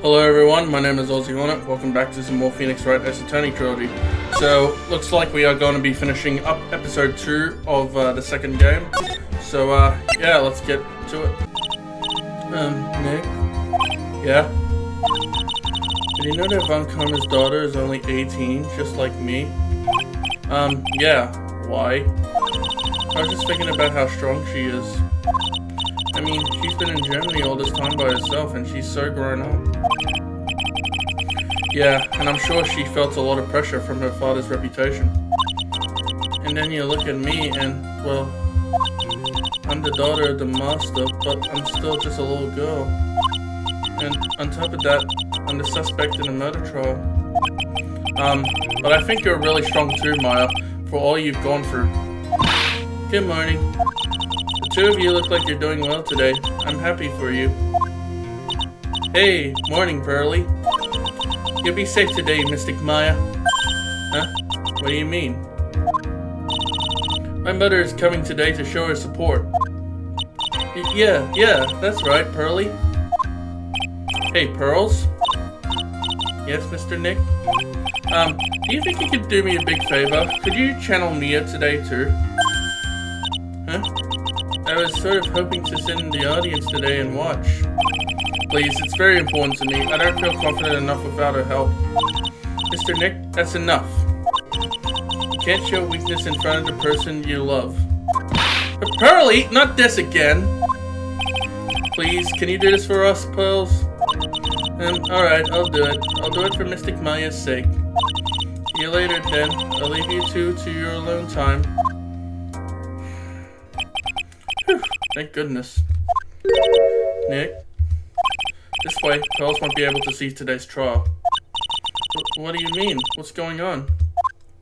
Hello everyone, my name is Ozzy Hornet. Welcome back to some more Phoenix Wright Ace Attorney trilogy. So, looks like we are going to be finishing up episode 2 of the second game. So, yeah, let's get to it. Nick? Yeah? Did you know that Von Karma's daughter is only 18, just like me? Yeah. Why? I was just thinking about how strong she is. I mean, she's been in Germany all this time by herself, and she's so grown up. Yeah, and I'm sure she felt a lot of pressure from her father's reputation. And then you look at me and, well, I'm the daughter of the master, but I'm still just a little girl. And on top of that, I'm the suspect in a murder trial. But I think you're really strong too, Maya, for all you've gone through. Good morning. The two of you look like you're doing well today. I'm happy for you. Hey, morning, Pearly. You'll be safe today, Mystic Maya. Huh? What do you mean? My mother is coming today to show her support. Yeah, that's right, Pearly. Hey, Pearls? Yes, Mr. Nick? Do you think you could do me a big favor? Could you channel Mia today, too? Huh? I was sort of hoping to sit in the audience today and watch. Please, it's very important to me. I don't feel confident enough without her help. Mr. Nick, that's enough. You can't show weakness in front of the person you love. But Pearly, not this again! Please, can you do this for us, Pearls? Alright, I'll do it. I'll do it for Mystic Maya's sake. See you later, then. I'll leave you two to your alone time. Whew, thank goodness. Nick? This way, Pearls won't be able to see today's trial. What do you mean? What's going on?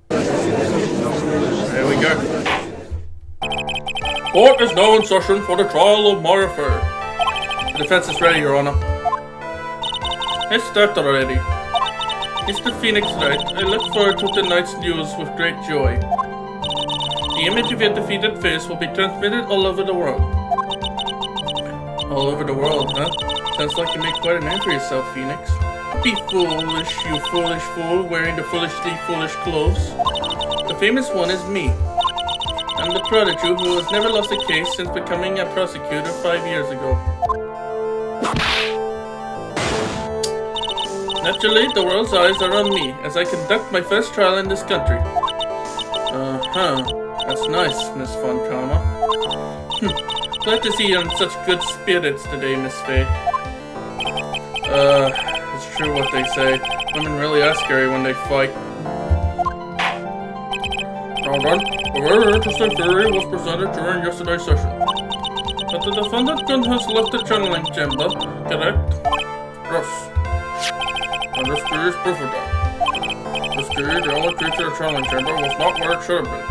There we go. Court is now in session for the trial of Maya Fair. The defense is ready, Your Honor. Let's start already. Mr. Phoenix Wright, I look forward to tonight's news with great joy. The image of your defeated face will be transmitted all over the world. All over the world, huh? Sounds like you make quite a name for yourself, Phoenix. Be foolish, you foolish fool, wearing the foolishly foolish clothes. The famous one is me. I'm the prodigy who has never lost a case since becoming a prosecutor 5 years ago. Naturally, the world's eyes are on me as I conduct my first trial in this country. That's nice, Miss Von Karma. Glad to see you in such good spirits today, Miss Faye. It's true what they say. Women really are scary when they fight. Now then, a very interesting theory was presented during yesterday's session. That the defendant has left the channeling chamber, correct? Yes. And this theory is proof of that. This theory, the only key to the channeling chamber, was not where it should have been.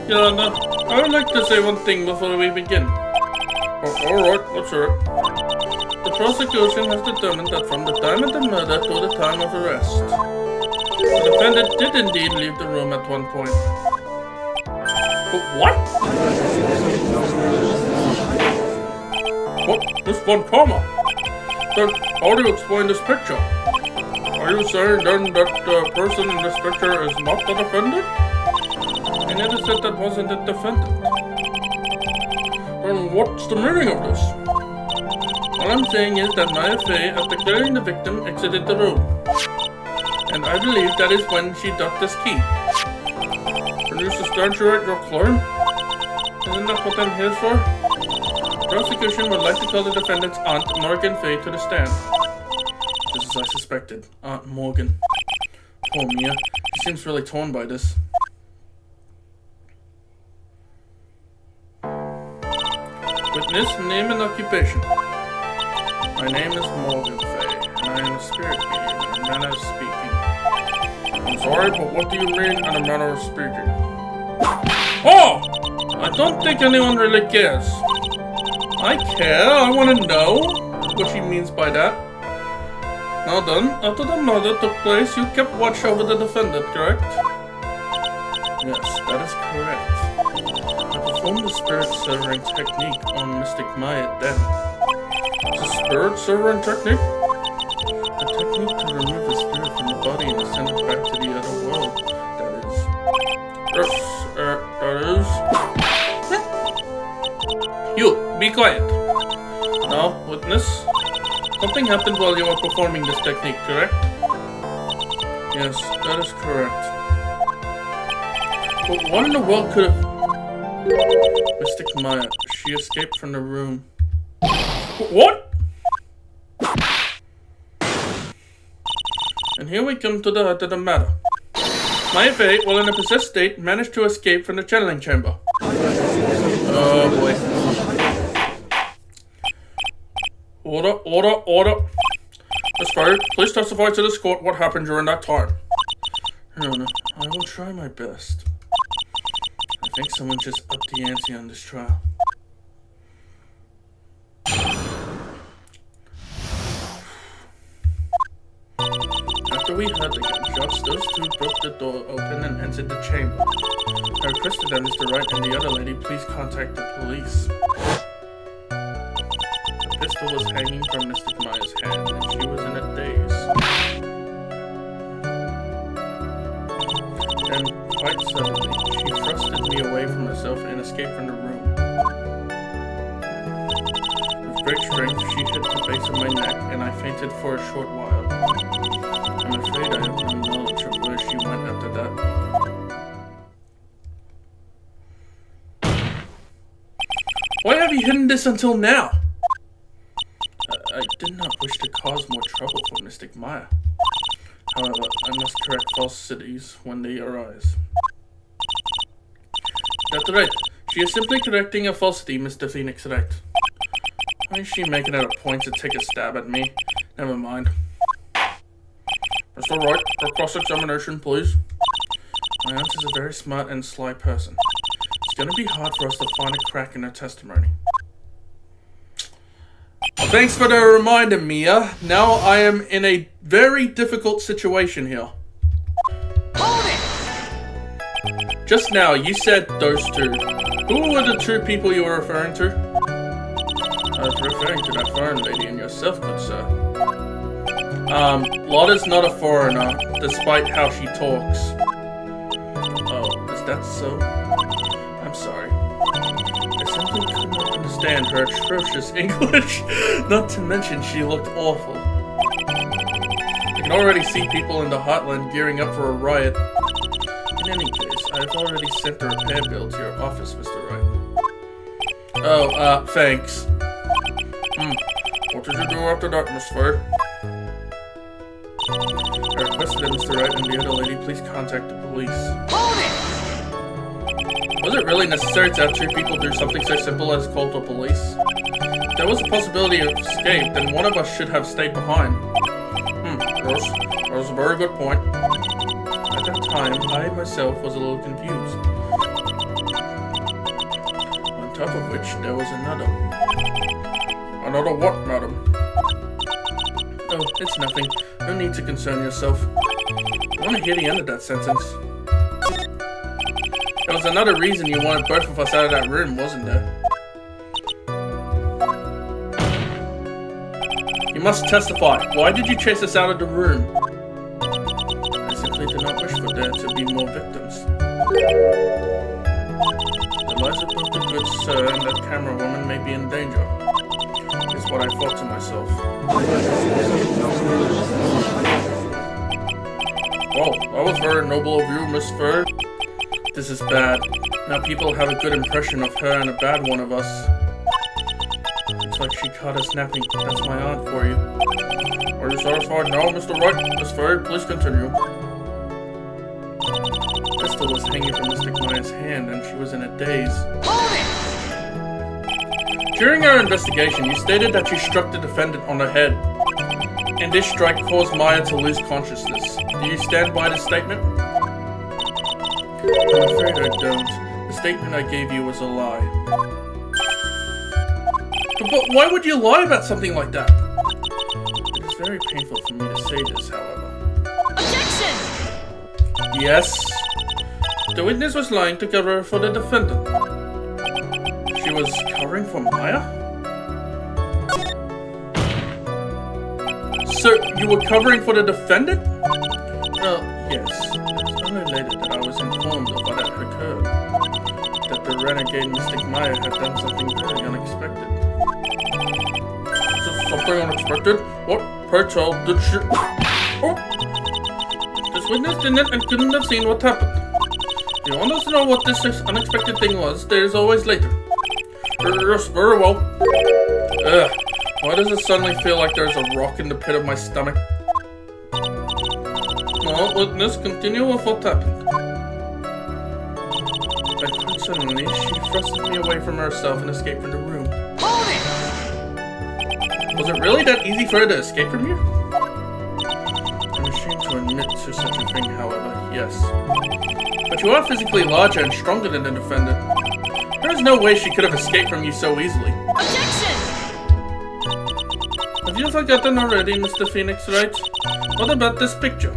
Your Honor, I would like to say one thing before we begin. Alright, let's hear it. The prosecution has determined that from the time of the murder to the time of arrest, the defendant did indeed leave the room at one point. What? What? Miss Von Karma? Then how do you explain this picture? Are you saying then that the person in this picture is not the defendant? I never said that wasn't the defendant. Then what's the meaning of this? All I'm saying is that Maya Faye, after killing the victim, exited the room. And I believe that is when she ducked this key. Can you substantiate your claim? Isn't that what I'm here for? The prosecution would like to call the defendant's aunt, Morgan Faye, to the stand. Just as I suspected. Aunt Morgan. Poor Mia. She seems really torn by this. Witness, name and occupation. My name is Morgan Faye, and I am a spirit being in a manner of speaking. I'm sorry, but what do you mean in a manner of speaking? Oh! I don't think anyone really cares. I care, I want to know what she means by that. Now then, after the murder took place, you kept watch over the defendant, correct? Yes, that is correct. I performed the spirit severing technique on Mystic Maya then. The spirit severing technique? A technique to remove the spirit from the body and send it back to the other world. That is. You, be quiet. Now, witness. Something happened while you were performing this technique, correct? Yes, that is correct. But what in the world could have... Mystic Maya, she escaped from the room. What? And here we come to the heart of the matter. Maya Fey, while in a possessed state, managed to escape from the channeling chamber. Oh boy. Order. Miss Fey, please testify to this court what happened during that time. I will try my best. I think someone just upped the ante on this trial. After we heard the gunshots, those two broke the door open and entered the chamber. I requested that Mr. Wright and the other lady please contact the police. The pistol was hanging from Mystic Maya's hand, and she was in a daze. Then, quite suddenly, she thrusted me away from herself and escaped from the room. With great strength, she hit the base of my neck, and I fainted for a short while. I'm afraid I have no knowledge of where she went after that. Why have you hidden this until now? I did not wish to cause more trouble for Mystic Maya. However, I must correct falsities when they arise. That's right. She is simply correcting a falsity, Mr. Phoenix Wright. Why is she making it a point to take a stab at me? Never mind. Mr. Wright, for cross-examination, please. My aunt is a very smart and sly person. It's going to be hard for us to find a crack in her testimony. Thanks for the reminder, Mia. Now I am in a very difficult situation here. Hold it! Just now, you said those two. Who were the two people you were referring to? I was referring to that foreign lady and yourself, good sir. Lotta's not a foreigner, despite how she talks. Oh, is that so? I'm sorry. I simply could not understand her atrocious English. Not to mention, she looked awful. I can already see people in the Heartland gearing up for a riot. In any case, I have already sent the repair bill to your office, Mr. Wright. Oh, thanks. What did you do after that, Miss Fey? I requested that Mr. Wright and the other lady please contact the police. Hold it! Was it really necessary to have two people do something so simple as call the police? If there was a possibility of escape, then one of us should have stayed behind. That was a very good point. At that time, I myself was a little confused. On top of which, there was another. Another what, madam? Oh, it's nothing. No need to concern yourself. I want to hear the end of that sentence. There was another reason you wanted both of us out of that room, wasn't there? You must testify. Why did you chase us out of the room? I simply did not wish for there to be more victims. The lives of both the good sir and that camera woman may be in danger, is what I thought to myself. Well, that was very noble of you, Miss Fey. This is bad. Now people have a good impression of her and a bad one of us. Looks like she caught us napping. That's my aunt for you. Are you satisfied now, Mr. Wright? Miss Fey, please continue. The pistol was hanging from Mystic Maya's hand and she was in a daze. Hold it! During our investigation, you stated that you struck the defendant on the head, and this strike caused Maya to lose consciousness. Do you stand by this statement? I'm afraid I don't. The statement I gave you was a lie. But why would you lie about something like that? It is very painful for me to say this, however. Objection! Yes. The witness was lying to cover for the defendant. She was covering for Maya? So, you were covering for the defendant? Well, yes. It's only later that I was informed of what had occurred. That the renegade Mystic Maya had done something very unexpected. Something unexpected? What? Pray tell, did she... Oh! This witness didn't and couldn't have seen what happened. If you want us to know what this unexpected thing was, there is always later. Yes, very well. Ugh. Why does it suddenly feel like there's a rock in the pit of my stomach? No, witness, continue with what happened. But quite suddenly, she thrusted me away from herself and escaped from the room. Hold it! Was it really that easy for her to escape from you? I'm ashamed to admit to such a thing, however, yes. But you are physically larger and stronger than the defendant. There is no way she could have escaped from you so easily. Objection! Have you forgotten already, Mr. Phoenix, Wright? What about this picture?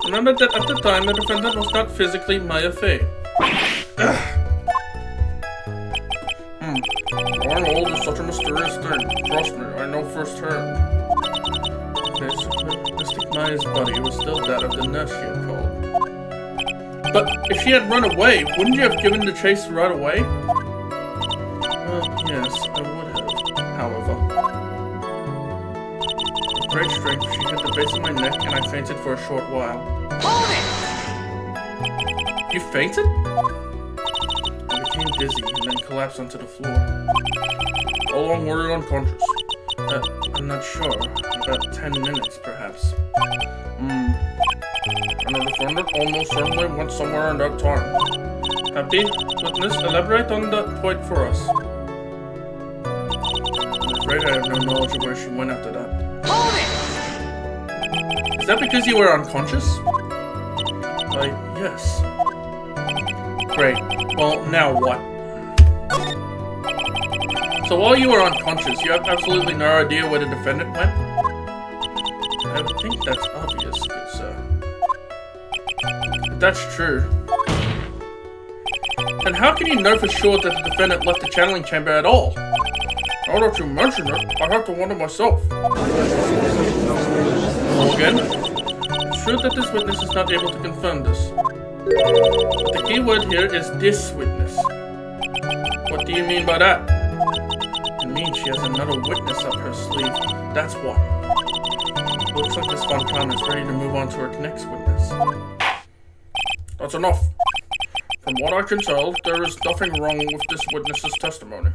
Remember that at the time, the defendant was not physically Maya Fey. Growing old is such a mysterious thing. Trust me, I know firsthand. Basically, Mystic Maya's body was still that of the nurse she had called. But if she had run away, wouldn't you have given the chase right away? Well, yes, I would have, however. With great strength, she hit the base of my neck and I fainted for a short while. Hold it! You fainted? I became dizzy and then collapsed onto the floor. How long were you unconscious? I'm not sure. About 10 minutes, perhaps. And the defendant almost certainly went somewhere in that time. Happy? Witness, elaborate on that point for us. I'm afraid I have no knowledge of where she went after that. Hold it! Is that because you were unconscious? Yes. Great. Well, now what? So while you were unconscious, you have absolutely no idea where the defendant went? I would think that's obvious, good sir. But that's true. And how can you know for sure that the defendant left the channeling chamber at all? Now that you mention it, I have to wonder myself. Morgan? It's true that this witness is not able to confirm this. But the key word here is this witness. What do you mean by that? It means she has another witness up her sleeve. That's what. Looks like this Fontana is ready to move on to her next witness. That's enough. From what I can tell, there is nothing wrong with this witness's testimony.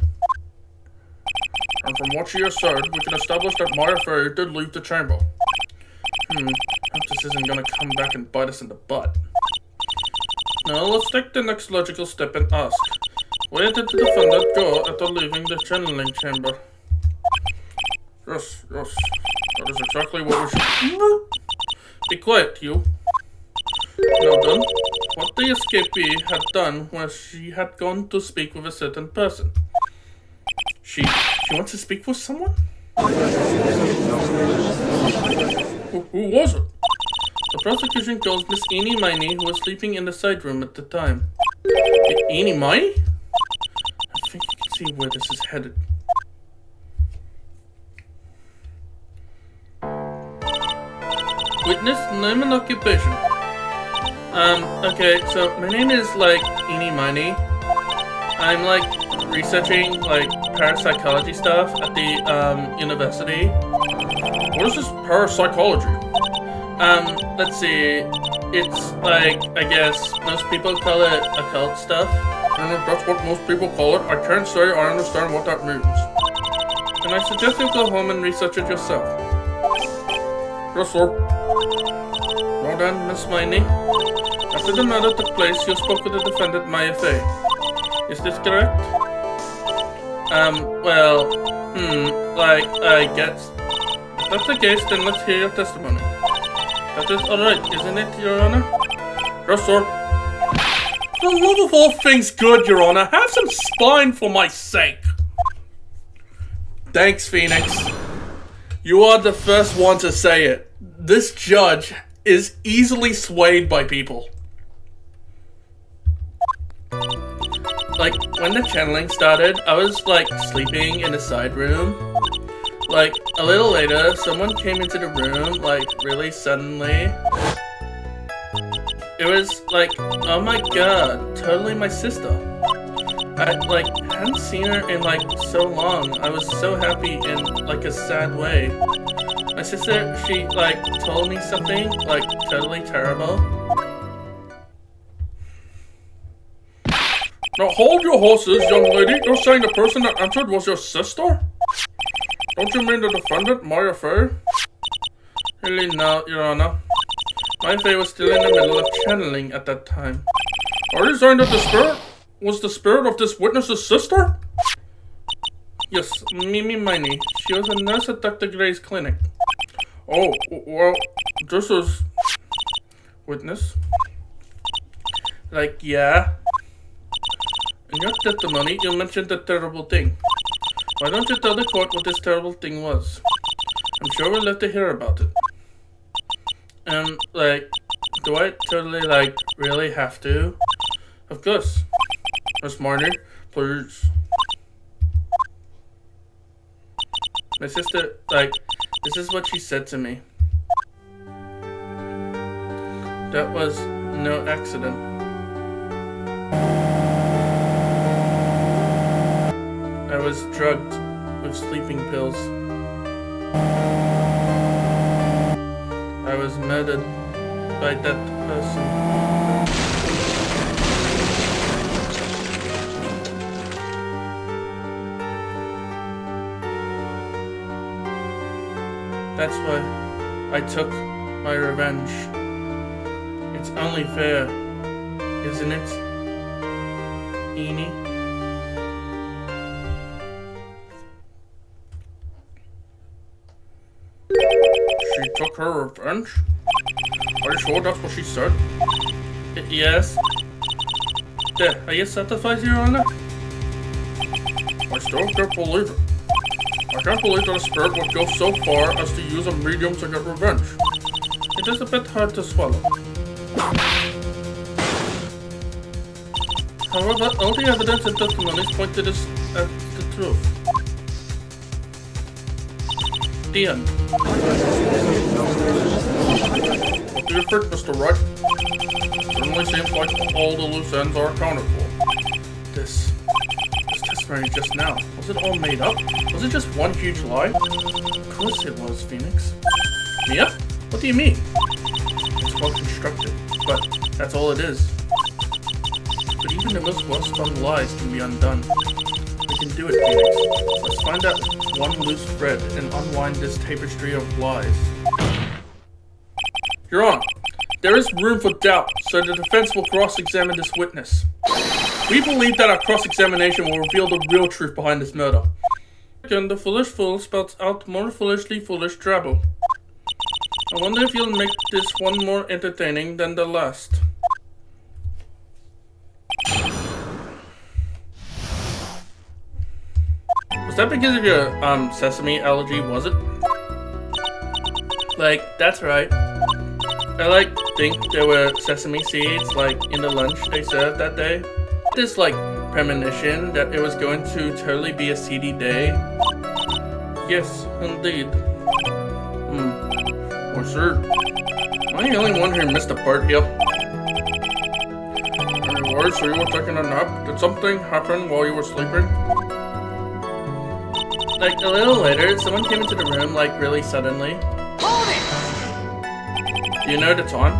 And from what she has said, we can establish that Maya Fey did leave the chamber. Hope this isn't gonna come back and bite us in the butt. Now let's take the next logical step and ask, where did the defendant go after leaving the channeling chamber? Yes. That is exactly what we should... Be quiet, you. Now then, what the escapee had done was she had gone to speak with a certain person. She wants to speak with someone? Who was it? The prosecution calls Miss Eenie Miney, who was sleeping in the side room at the time. Eenie Miney? I think you can see where this is headed. Witness, name and occupation. Okay, so my name is, Eenie Miney. I'm, researching, parapsychology stuff at the, university. What is this parapsychology? Let's see. It's, I guess, most people call it occult stuff. And if that's what most people call it, I can't say I understand what that means. And I suggest you go home and research it yourself. Yes, sir. Well then, Miss Miney. After the murder took place, you spoke with the defendant, Maya Fey. Is this correct? I guess. If that's the case, then let's hear your testimony. That is alright, isn't it, Your Honor? Yes, sir. For the love of all things good, Your Honor, have some spine for my sake. Thanks, Phoenix. You are the first one to say it. This judge is easily swayed by people. When the channeling started, I was, sleeping in the side room. Like, a little later, someone came into the room, like, really suddenly. It was like, oh my god, totally my sister. I, like, hadn't seen her in, like, so long. I was so happy in, like, a sad way. My sister, she, like, told me something, like, totally terrible. Now hold your horses, young lady. You're saying the person that entered was your sister? Don't you mean the defendant, Maya Fey? Really, no, Your Honor. My Faye was still in the middle of channeling at that time. Are you saying that the spirit was the spirit of this witness's sister? Yes, Mimi Miney. She was a nurse at Dr. Gray's clinic. Oh, well, this is... Witness? Like, yeah. In your testimony, you mentioned a terrible thing. Why don't you tell the court what this terrible thing was? I'm sure we'll love to hear about it. And, like, do I totally, like, really have to? Of course. Miss Miney, please. My sister, like, this is what she said to me. That was no accident. I was drugged with sleeping pills. I was murdered by that person. That's why I took my revenge. It's only fair, isn't it, Eenie? She took her revenge? Are you sure that's what she said? Yes. There, are you satisfied, Your Honor? I still can't believe it. I can't believe that a spirit would go so far as to use a medium to get revenge. It is a bit hard to swallow. However, all the evidence and testimonies point to this as the truth. The end. What do you think, Mr. Wright? Certainly seems like all the loose ends are accounted for. This testimony just now, was it all made up? Was it just one huge lie? Of course it was, Phoenix. Mia? What do you mean? It's well constructed, but that's all it is. But even the most well-spun lies can be undone. We can do it, Phoenix. Let's find that one loose thread and unwind this tapestry of lies. Your Honor, there is room for doubt, so the defense will cross-examine this witness. We believe that our cross-examination will reveal the real truth behind this murder. Again, the foolish fool spouts out more foolishly foolish trouble. I wonder if you'll make this one more entertaining than the last. Was that because of your, sesame allergy, was it? Like, that's right. I, like, think there were sesame seeds, like, in the lunch they served that day. This, like, premonition that it was going to totally be a seedy day. Yes, indeed. Oh, sir. Am I the only one who missed a part here? Anyway, so you were taking a nap? Did something happen while you were sleeping? Like, a little later, someone came into the room, like, really suddenly. Hold it! Do you know the time?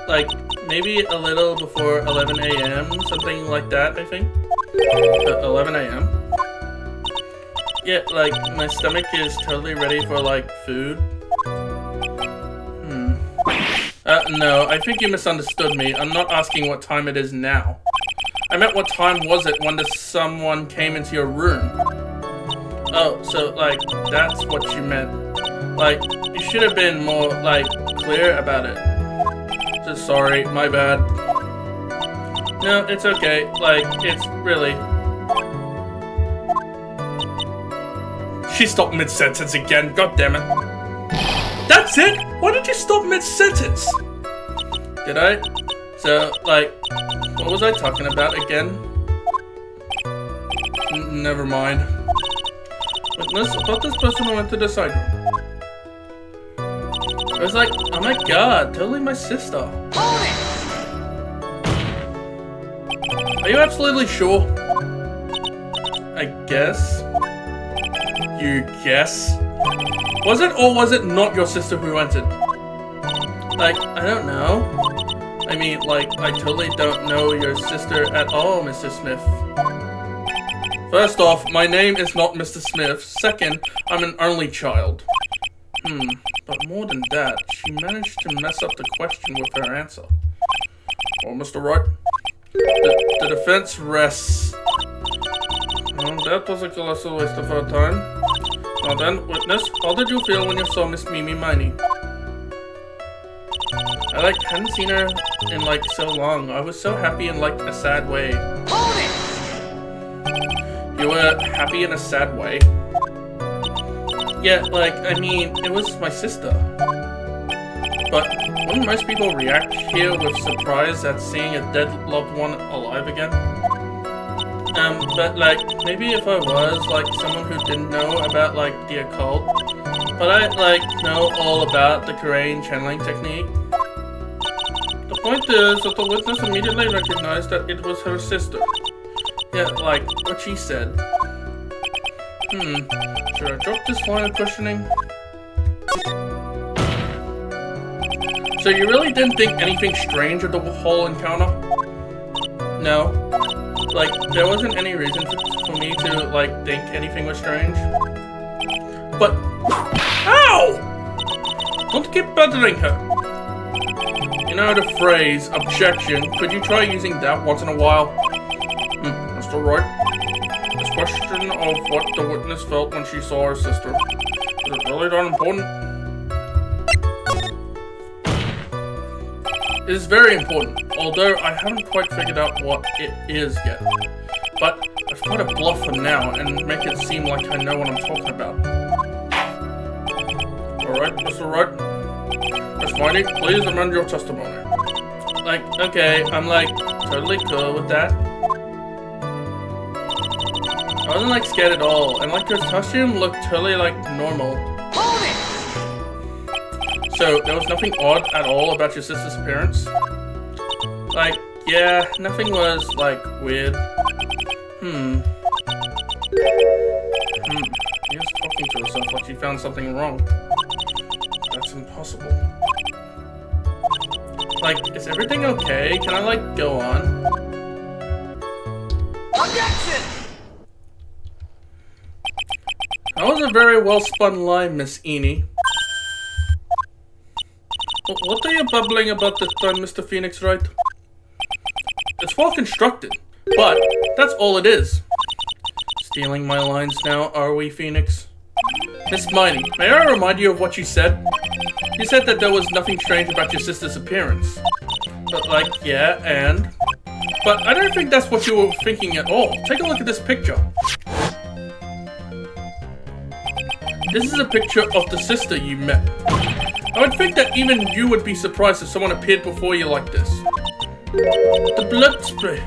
Like, maybe a little before 11 a.m., something like that, I think. 11 a.m.? Yeah, like, my stomach is totally ready for, like, food. No, I think you misunderstood me. I'm not asking what time it is now. I meant what time was it when someone came into your room? Oh, so, like, that's what you meant. Like, you should have been more, like, clear about it. Just sorry, my bad. No, it's okay. Like, it's really... She stopped mid-sentence again, god damn it. That's it? Why did you stop mid-sentence? Did I? So, like, what was I talking about again? Never mind. Witness, about this person who went to the side room. I was like, oh my god, totally my sister. Hold it! Are you absolutely sure? I guess. You guess? Was it or was it not your sister who entered? Like, I don't know. I mean, like, I totally don't know your sister at all, Mr. Smith. First off, my name is not Mr. Smith. Second, I'm an only child. But more than that, she managed to mess up the question with her answer. Well, Mr. Wright, the defense rests. That was a colossal waste of our time. Now then, witness, how did you feel when you saw Miss Mimi Miney? I hadn't seen her in so long. I was so happy in a sad way. Hold it! You were happy in a sad way? Yeah, I mean, it was my sister. But wouldn't most people react here with surprise at seeing a dead loved one alive again? But maybe if I was, someone who didn't know about, the occult, but I, know all about the Korean channeling technique. The point is that the witness immediately recognized that it was her sister. Yeah, what she said. Should I drop this line of questioning? So you really didn't think anything strange of the whole encounter? No? There wasn't any reason for me to, think anything was strange? But... Ow! Don't keep bothering her. You know the phrase, objection, could you try using that once in a while? Mr. Wright, this question of what the witness felt when she saw her sister, is it really that important? It is very important, although I haven't quite figured out what it is yet. But I've got to bluff for now and make it seem like I know what I'm talking about. Alright, Mr. Wright. Miss Miney, please amend your testimony. Okay, I'm totally cool with that. I wasn't scared at all, and her costume looked totally normal. Hold it! So, there was nothing odd at all about your sister's appearance? Yeah, nothing was, weird. She was talking to herself like she found something wrong. That's impossible. Is everything okay? Can I, go on? Objection! That was a very well-spun line, Miss Eni. What are you bubbling about this time, Mr. Phoenix Wright? It's well-constructed, but that's all it is. Stealing my lines now, are we, Phoenix? Miss Miney, may I remind you of what you said? You said that there was nothing strange about your sister's appearance. But, yeah, and? But I don't think that's what you were thinking at all. Take a look at this picture. This is a picture of the sister you met. I would think that even you would be surprised if someone appeared before you like this. The blood spray.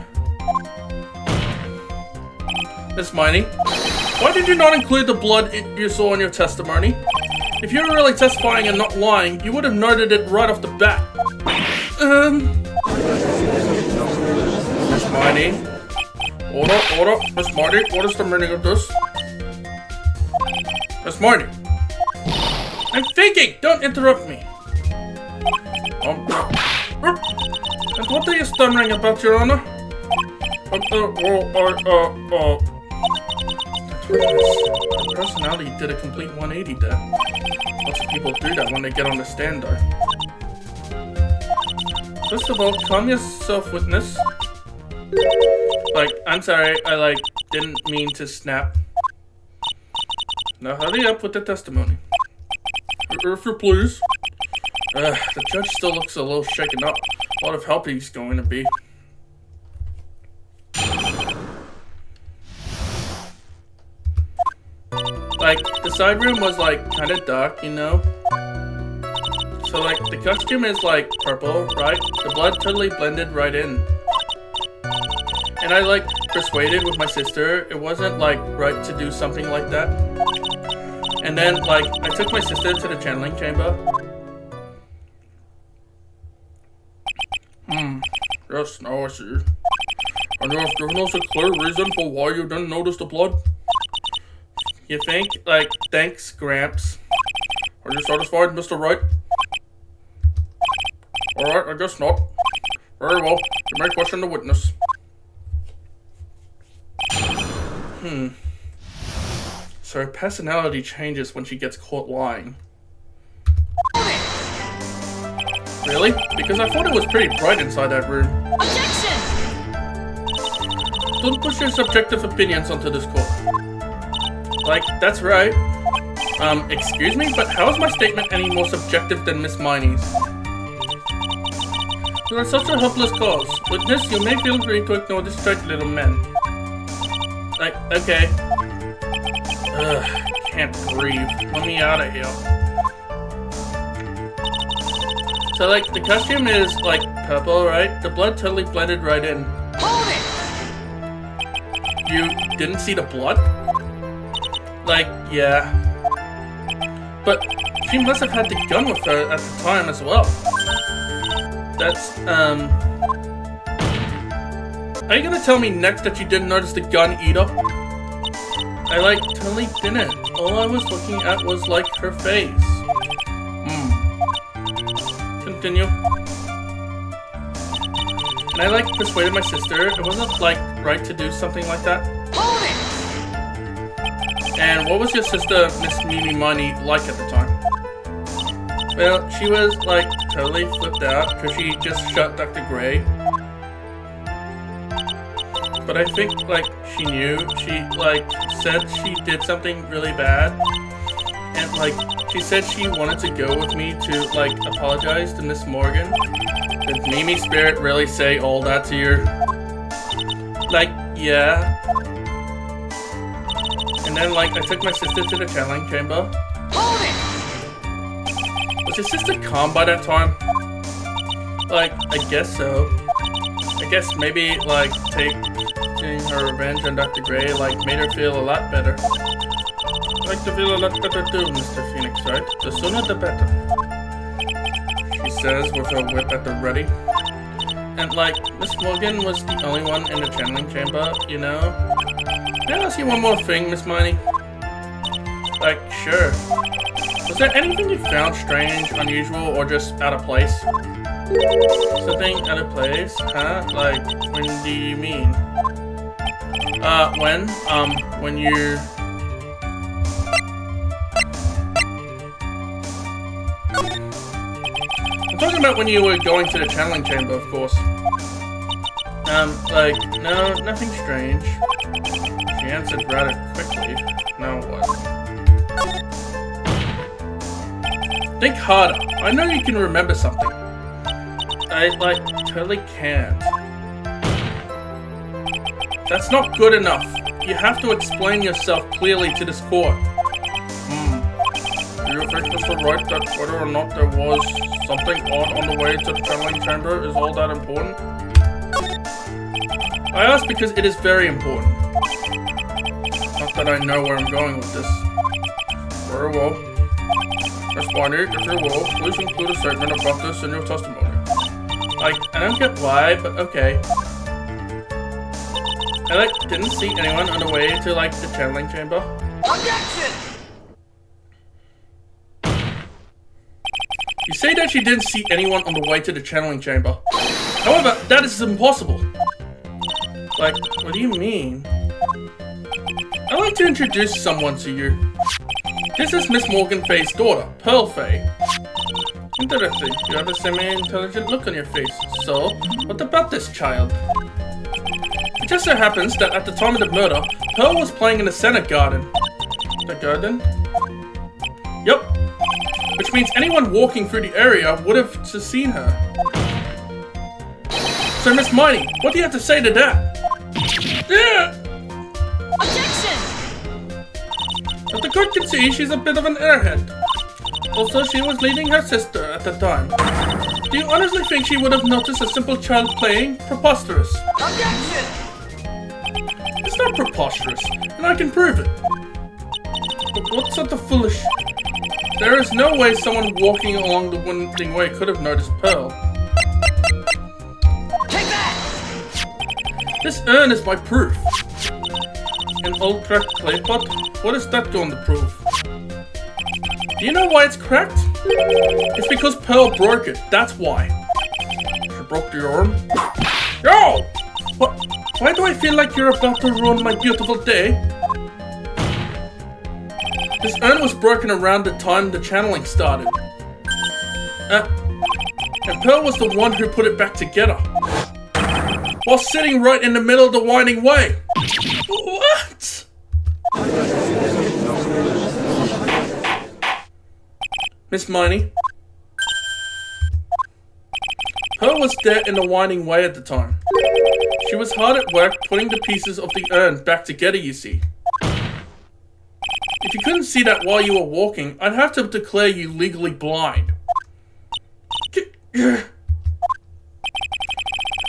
Miss Miney, why did you not include the blood you saw in your testimony? If you were really testifying and not lying, you would have noted it right off the bat. Miss Miney. Order. Miss Miney, what is the meaning of this? Miss Miney. I'm thinking! Don't interrupt me. And what are you stammering about, Your Honor? Your personality did a complete 180 there. Lots of people do that when they get on the stand, though. First of all, calm yourself, witness. I'm sorry, I, didn't mean to snap. Now hurry up with the testimony. If you please. The judge still looks a little shaken up. A lot of help he's going to be. The side room was, kind of dark, you know? So, the costume is, purple, right? The blood totally blended right in. And I, persuaded with my sister. It wasn't like right to do something like that. And then like I took my sister to the channeling chamber. Yes, now I see. And you have given us a clear reason for why you didn't notice the blood? You think? Like, thanks, Gramps. Are you satisfied, Mr. Wright? Alright, I guess not. Very well. You may question the witness. So her personality changes when she gets caught lying. Really? Because I thought it was pretty bright inside that room. Objection! Don't push your subjective opinions onto this court. Like, that's right. Excuse me, but how is my statement any more subjective than Miss Miney's? You are such a helpless cause. With this, you may feel free to ignore this straight little man. Like, okay. Ugh, can't breathe. Let me out of here. So, like, the costume is, like, purple, right? The blood totally blended right in. Hold it! You didn't see the blood? Like, yeah. But she must have had the gun with her at the time as well. That's, Are you gonna tell me next that you didn't notice the gun either? I, like, totally didn't. All I was looking at was, like, her face. Continue. And I, like, persuaded my sister. It wasn't, like, right to do something like that. Hold it! And what was your sister, Miss Mimi Money, like at the time? Well, she was, like, totally flipped out because she just shot Dr. Gray. But I think, like, she knew. She, like, said she did something really bad. And, like, she said she wanted to go with me to, like, apologize to Miss Morgan. Did Mimi Spirit really say all that to you? Like, yeah. And then, like, I took my sister to the channeling chamber. Hold it! Was your sister calm by that time? Like, I guess so. I guess maybe, like, taking her revenge on Dr. Gray, like, made her feel a lot better. I like to feel a lot better too, Mr. Phoenix, right? The sooner the better. She says with her whip at the ready. And, like, Miss Morgan was the only one in the channeling chamber, you know? Can I ask you one more thing, Miss Miney? Like, sure. Was there anything you found strange, unusual, or just out of place? Something out of place? Huh? Like, when do you mean? When you... I'm talking about when you were going to the channeling chamber, of course. Like, no, nothing strange. She answered rather quickly. Now what? Think harder. I know you can remember something. I, like, totally can't. That's not good enough. You have to explain yourself clearly to this court. Do you think, Mr. Wright, that whether or not there was something on the way to the channeling chamber is all that important? I ask because it is very important. Not that I know where I'm going with this. Very well. Miss Barney, if you will, please include a statement about this in your testimony. Like, I don't get why, but okay. I, like, didn't see anyone on the way to, like, the channeling chamber. Objection! You say that you didn't see anyone on the way to the channeling chamber. However, that is impossible. Like, what do you mean? I'd like to introduce someone to you. This is Miss Morgan Fay's daughter, Pearl Fay. Interesting. You have a semi-intelligent look on your face. So, what about this child? It just so happens that at the time of the murder, Pearl was playing in the Senate garden. The garden? Yup. Which means anyone walking through the area would have just seen her. So, Miss Miney, what do you have to say to that? Yeah! Objection! As the court can see, she's a bit of an airhead. Also, she was leading her sister at the time. Do you honestly think she would have noticed a simple child playing? Preposterous. Objection! That's not preposterous, and I can prove it. But what's such a foolish... There is no way someone walking along the winding way could have noticed Pearl. Take that! This urn is my proof. An old cracked clay pot? What is that going to prove? Do you know why it's cracked? It's because Pearl broke it, that's why. She broke the urn? Yo! What? Why do I feel like you're about to ruin my beautiful day? This urn was broken around the time the channeling started. And Pearl was the one who put it back together. While sitting right in the middle of the winding way. What? Miss Miney? Pearl was there in the winding way at the time. She was hard at work putting the pieces of the urn back together, you see. If you couldn't see that while you were walking, I'd have to declare you legally blind. I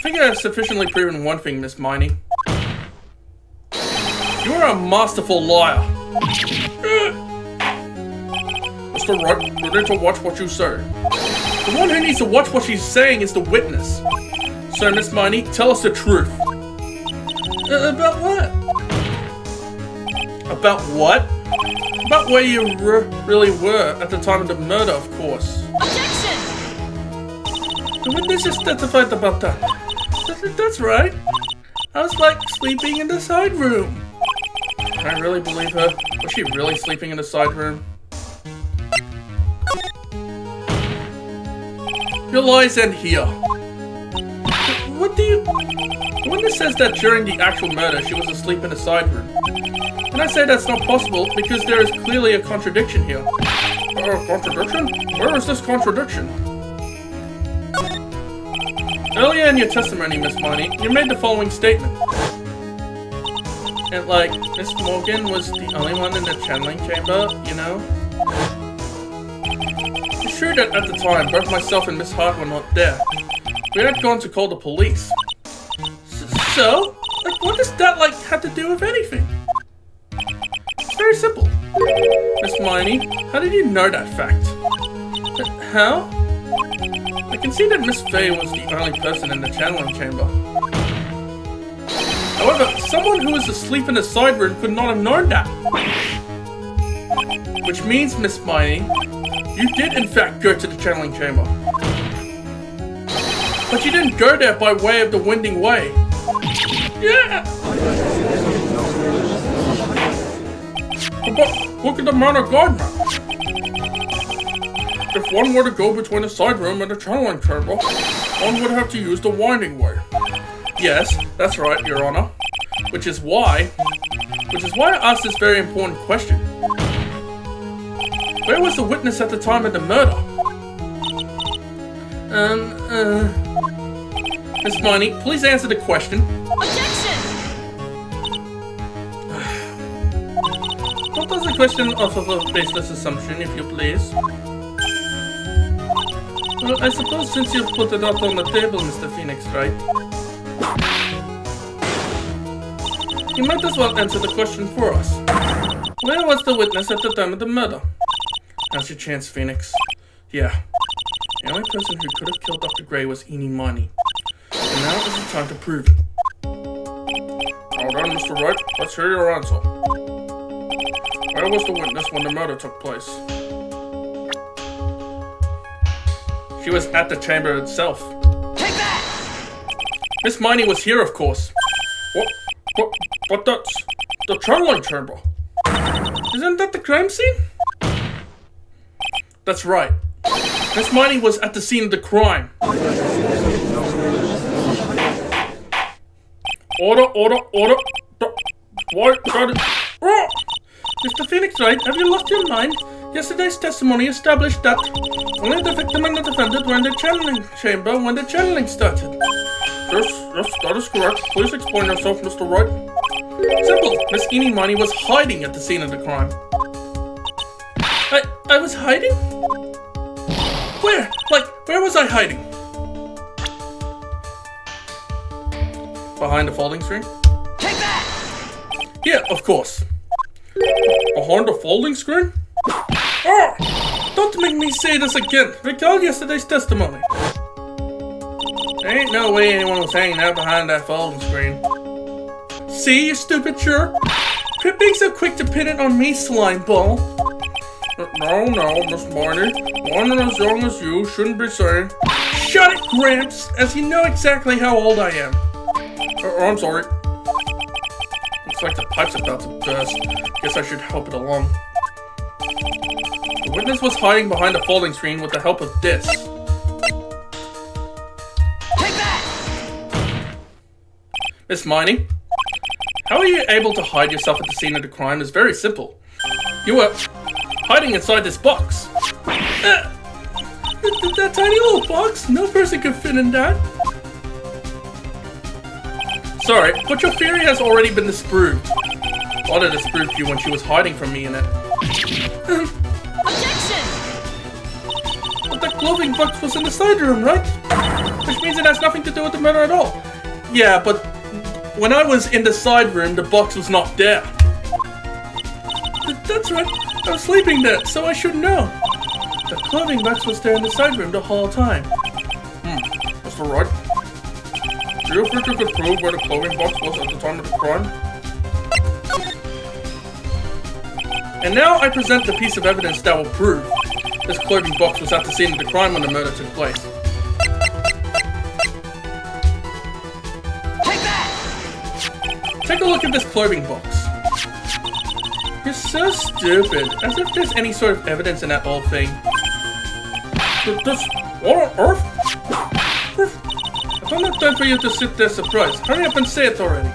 think I have sufficiently proven one thing, Miss Miney. You are a masterful liar. Mr. Wright, you need to watch what you say. The one who needs to watch what she's saying is the witness. So, Miss Miney, tell us the truth. About what? About what? About where you really were at the time of the murder, of course. Objection! The witness testified about that. That's right. I was like sleeping in the side room. Can I really believe her? Was she really sleeping in the side room? Your lies end here. What do you... The witness says that during the actual murder, she was asleep in the side room. And I say that's not possible because there is clearly a contradiction here. Contradiction? Where is this contradiction? Earlier in your testimony, Miss Miney, you made the following statement. And like, Miss Morgan was the only one in the channeling chamber, you know? It's true that at the time, both myself and Miss Hart were not there. We had gone to call the police. So? Like, what does that, like, have to do with anything? It's very simple. Miss Miney, how did you know that fact? How? I can see that Miss Fay was the only person in the channeling chamber. However, someone who was asleep in the side room could not have known that. Which means, Miss Miney, you did in fact go to the channeling chamber. But you didn't go there by way of the winding way. Yeah! But look at the amount of guard map. If one were to go between the side room and the channeling chamber, one would have to use the winding way. Yes, that's right, Your Honor. Which is why I asked this very important question. Where was the witness at the time of the murder? Miss Miney, please answer the question. Objection! Don't answer the question off of a baseless assumption, if you please. Well, I suppose since you've put it out on the table, Mr. Phoenix, right? You might as well answer the question for us. Where was the witness at the time of the murder? Now's your chance, Phoenix. Yeah. The only person who could have killed Dr. Gray was Eenie Miney. And now is the time to prove it. Now then, Mr. Wright, let's hear your answer. Where was the witness when the murder took place? She was at the chamber itself. Take that! Miss Miney was here, of course. But that's the channeling chamber. Isn't that the crime scene? That's right. Miss Miney was at the scene of the crime. Order. Why? Mr. Phoenix Wright, have you lost your mind? Yesterday's testimony established that only the victim and the defendant were in the channeling chamber when the channeling started. Yes, that is correct. Please explain yourself, Mr. Wright. Simple. Miss Eenie Miney was hiding at the scene of the crime. I was hiding? Where? Like, where was I hiding? Behind the folding screen? Take that! Yeah, of course. Behind the folding screen? Oh! Don't make me say this again. Recall yesterday's testimony. There ain't no way anyone was hanging out behind that folding screen. See, you stupid jerk? Quit being so quick to pin it on me, slime ball. No, Miss Marty. One as young as you shouldn't be saying. Shut it, Gramps, as you know exactly how old I am. I'm sorry. Looks like the pipe's about to burst. Guess I should help it along. The witness was hiding behind the folding screen with the help of this. Take that! Miss Miney, how are you able to hide yourself at the scene of the crime is very simple. You were hiding inside this box. That tiny little box? No person could fit in that. Sorry, but your theory has already been disproved. Lana disproved you when she was hiding from me in it. Objection! But the clothing box was in the side room, right? Which means it has nothing to do with the murder at all. Yeah, but when I was in the side room, the box was not there. That's right. I was sleeping there, so I should know. The clothing box was there in the side room the whole time. Mr. Wright, do you think you could prove where the clothing box was at the time of the crime? And now I present the piece of evidence that will prove this clothing box was at the scene of the crime when the murder took place. Take that! Take a look at this clothing box. You're so stupid, as if there's any sort of evidence in that whole thing. What on earth? I don't have time for you to sit there surprised. Hurry up and say it already.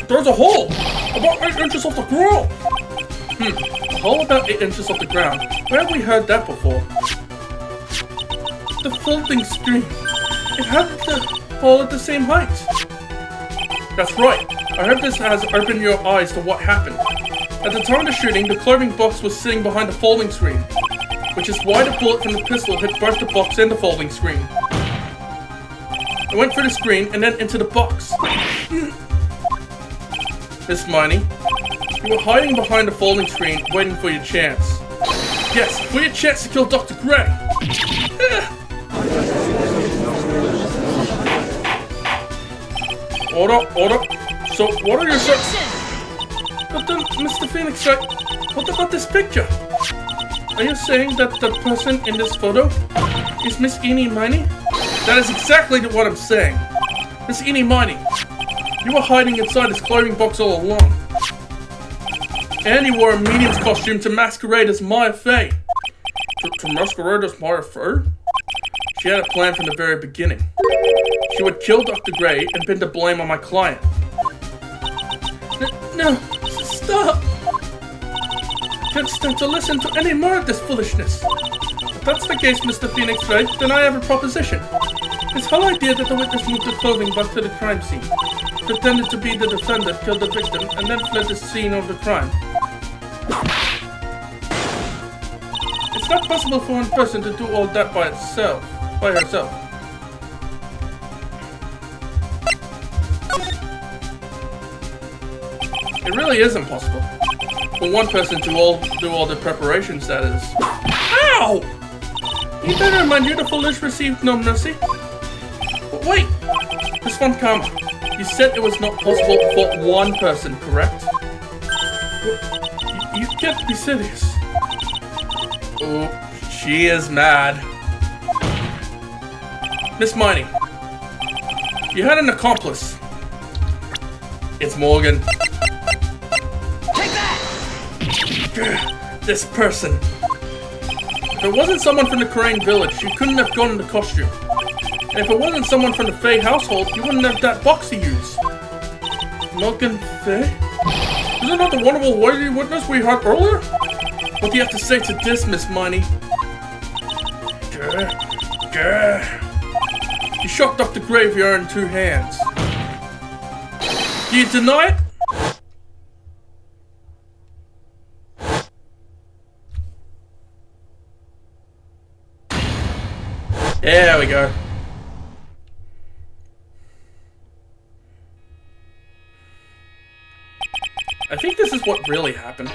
There's a hole! About 8 inches off the ground! A hole about 8 inches off the ground. Where have we heard that before? The folding screen. It had the hole at the same height. That's right. I hope this has opened your eyes to what happened. At the time of the shooting, the clothing box was sitting behind the folding screen, which is why the bullet from the pistol hit both the box and the folding screen. It went through the screen and then into the box. Miss Miney, you were hiding behind the folding screen, waiting for your chance. Yes, for your chance to kill Dr. Gray. Order. So, what are you saying? Objection! But then, Mr. Phoenix, Wright, what about this picture? Are you saying that the person in this photo is Miss Eenie Miney? That is exactly what I'm saying. Miss Eenie Miney, you were hiding inside this clothing box all along. And you wore a medium's costume to masquerade as Maya Fey. To masquerade as Maya Fey? She had a plan from the very beginning. She would kill Dr. Gray and pin the blame on my client. No, stop! I can't stand to listen to any more of this foolishness. If that's the case, Mr. Phoenix Wright, then I have a proposition. This whole idea that the witness moved the clothing back to the crime scene, pretended to be the defendant, killed the victim, and then fled the scene of the crime. It's not possible for one person to do all that by herself. It really is impossible for one person to do all the preparations, that is. Ow! You better mind you, the foolish received no mercy. But wait! Miss Von Karma, you said it was not possible for one person, correct? You can't be serious. Oh, she is mad. Miss Miney, you had an accomplice. It's Morgan. Take that! This person. If it wasn't someone from the Crane Village, you couldn't have gone in the costume. And if it wasn't someone from the Fey household, you wouldn't have that box to use. Morgan Fey? Isn't that the wonderful lady witness we had earlier? What do you have to say to this, Miss Miney? You shot Dr. Gray with your own 2 hands. Do you deny it? There we go. what really happened.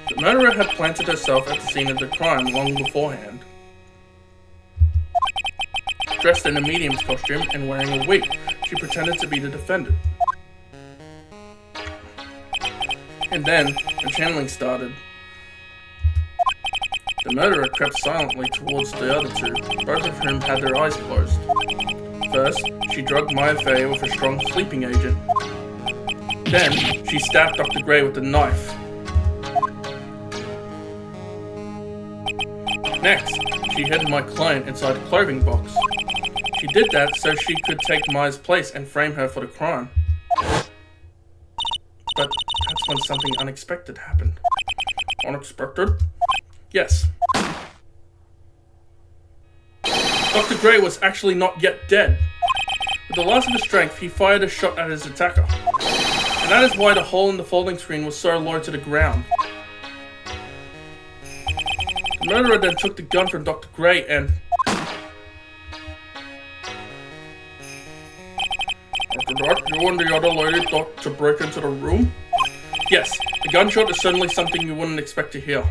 The murderer had planted herself at the scene of the crime long beforehand. Dressed in a medium's costume and wearing a wig, she pretended to be the defendant. And then, the channeling started. The murderer crept silently towards the other two, both of whom had their eyes closed. First, she drugged Maya Fey with a strong sleeping agent. Then, she stabbed Dr. Gray with a knife. Next, she hid my client inside a clothing box. She did that so she could take Maya's place and frame her for the crime. But that's when something unexpected happened. Unexpected? Yes. Dr. Gray was actually not yet dead. With the last of his strength, he fired a shot at his attacker. And that is why the hole in the folding screen was so low to the ground. The murderer then took the gun from Dr. Gray and... After that, you and the other lady thought to break into the room? Yes, the gunshot is certainly something you wouldn't expect to hear.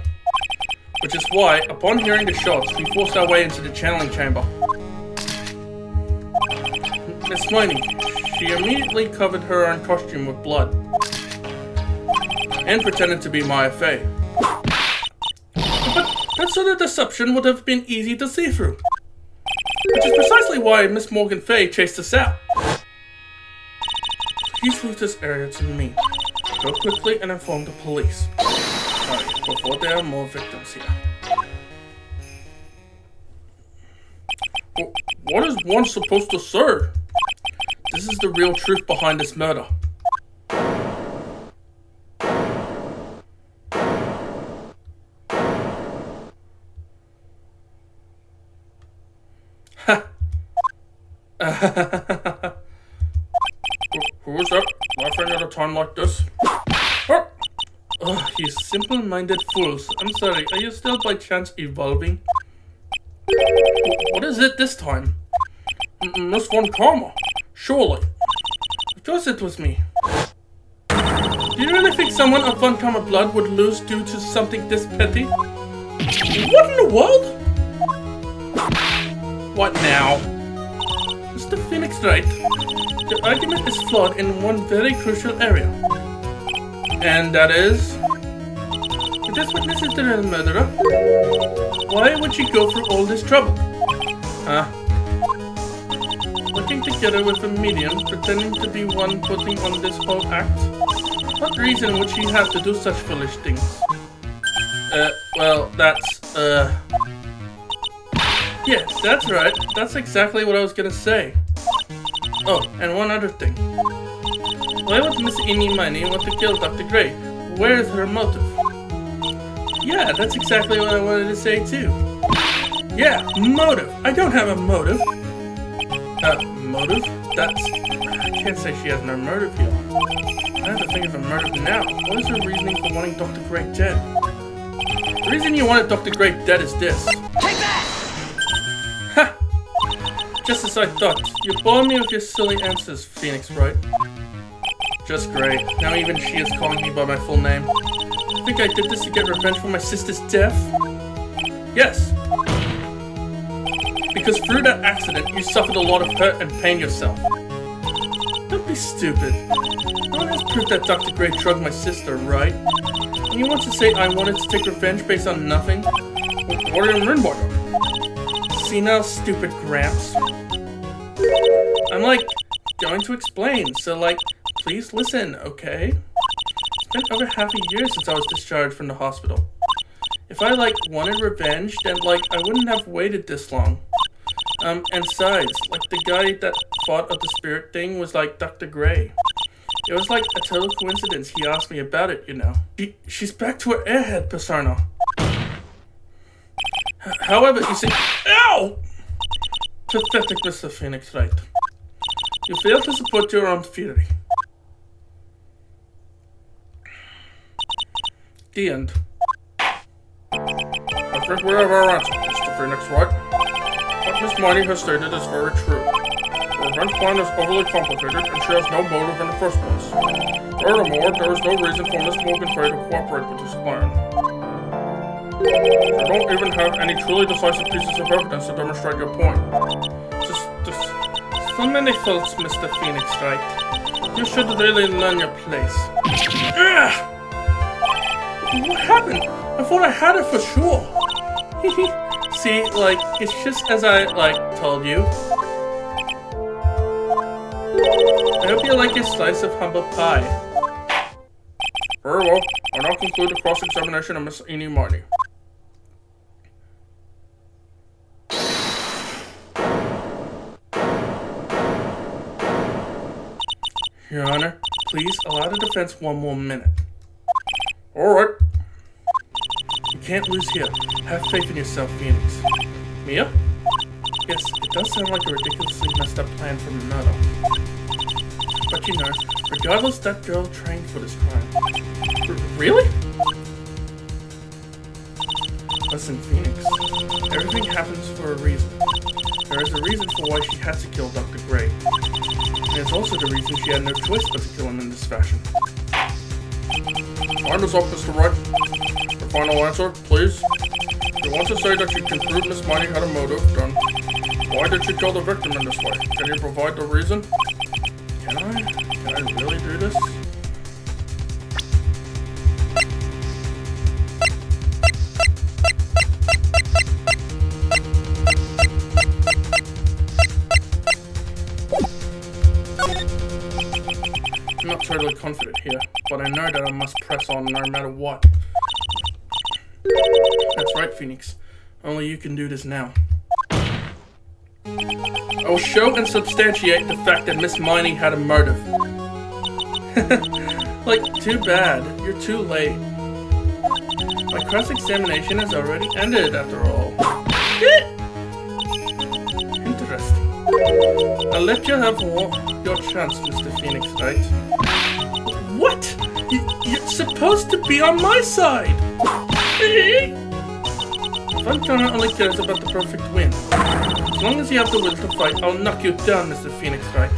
Which is why, upon hearing the shots, we forced our way into the channeling chamber. Miss Miney, she immediately covered her own costume with blood. And pretended to be Maya Fey. But that sort of deception would have been easy to see through. Which is precisely why Miss Morgan Fey chased us out. Please leave this area to me. Go quickly and inform the police. Hurry, before there are more victims here. What is one supposed to say? This is the real truth behind this murder. Ha! Who is that laughing at a time like this? Oh, you simple-minded fools. I'm sorry, are you still by chance evolving? What is it this time? Miss Von Karma, surely. Of course it was me. Do you really think someone of Von Karma blood would lose due to something this petty? What in the world? What now? Mr. Phoenix Wright, the argument is flawed in one very crucial area. And that is? If this witness is the real murderer, why would she go through all this trouble? Huh? Working together with a medium, pretending to be one putting on this whole act? What reason would she have to do such foolish things? Well, that's, yeah, that's right. That's exactly what I was gonna say. Oh, and one other thing. Why would Miss Eeny Miney want to kill Dr. Gray? Where is her motive? Yeah, that's exactly what I wanted to say too. Yeah, motive. I don't have a motive. Motive? That's... I can't say she has no motive here. I have to think of a motive now. What is her reasoning for wanting Dr. Gray dead? The reason you wanted Dr. Gray dead is this. Take that! Ha! Just as I thought. You bore me with your silly answers, Phoenix Wright. Just great. Now even she is calling me by my full name. I think I did this to get revenge for my sister's death? Yes. Because through that accident, you suffered a lot of hurt and pain yourself. Don't be stupid. No one has proof that Dr. Gray drugged my sister, right? And you want to say I wanted to take revenge based on nothing? What do you mean by that? See now, stupid Gramps. I'm going to explain, so please listen, okay? It's been over half a year since I was discharged from the hospital. If I, wanted revenge, then, I wouldn't have waited this long. And besides, the guy that fought at the spirit thing was, Dr. Gray. It was, a total coincidence he asked me about it, you know. She's back to her airhead persona. However, you see... Ow! Pathetic, Mr. Phoenix Wright. You failed to support your own theory. The end. I think we have our answer, Mr. Phoenix Wright. What Miss Miney has stated is very true. revenge plan is overly complicated and she has no motive in the first place. Furthermore, there is no reason for Miss Morgan Frey to cooperate with this plan. You don't even have any truly decisive pieces of evidence to demonstrate your point. Just so many faults, Mr. Phoenix Wright. You should really learn your place. Ugh! What happened? I thought I had it for sure. See, like, it's just as I, told you. I hope you like your slice of humble pie. Very well. I'll now conclude the cross-examination of Miss Eenie Marnie. Your Honor, please allow the defense one more minute. Alright. You can't lose here. Have faith in yourself, Phoenix. Mia? Yes, it does sound like a ridiculously messed up plan for murder. But you know, regardless, that girl trained for this crime. Really? Listen, Phoenix. Everything happens for a reason. There is a reason for why she had to kill Dr. Gray. And it's also the reason she had no choice but to kill him in this fashion. Time is up, Mr. Wright. Your final answer, please. If you want to say that you can prove Miss Marnie had a motive, then why did she kill the victim in this way? Can you provide the reason? Can I? Can I really do this? I'm not totally confident here, but I know that I must press on no matter what. That's right, Phoenix. Only you can do this now. I will show and substantiate the fact that Miss Marnie had a motive. Too bad. You're too late. My cross-examination has already ended, after all. Interesting. I'll let you have your chance, Mr. Phoenix Wright. What? You're supposed to be on my side! Fun Turner only cares about the perfect win. As long as you have the will to fight, I'll knock you down, Mr. Phoenix Wright.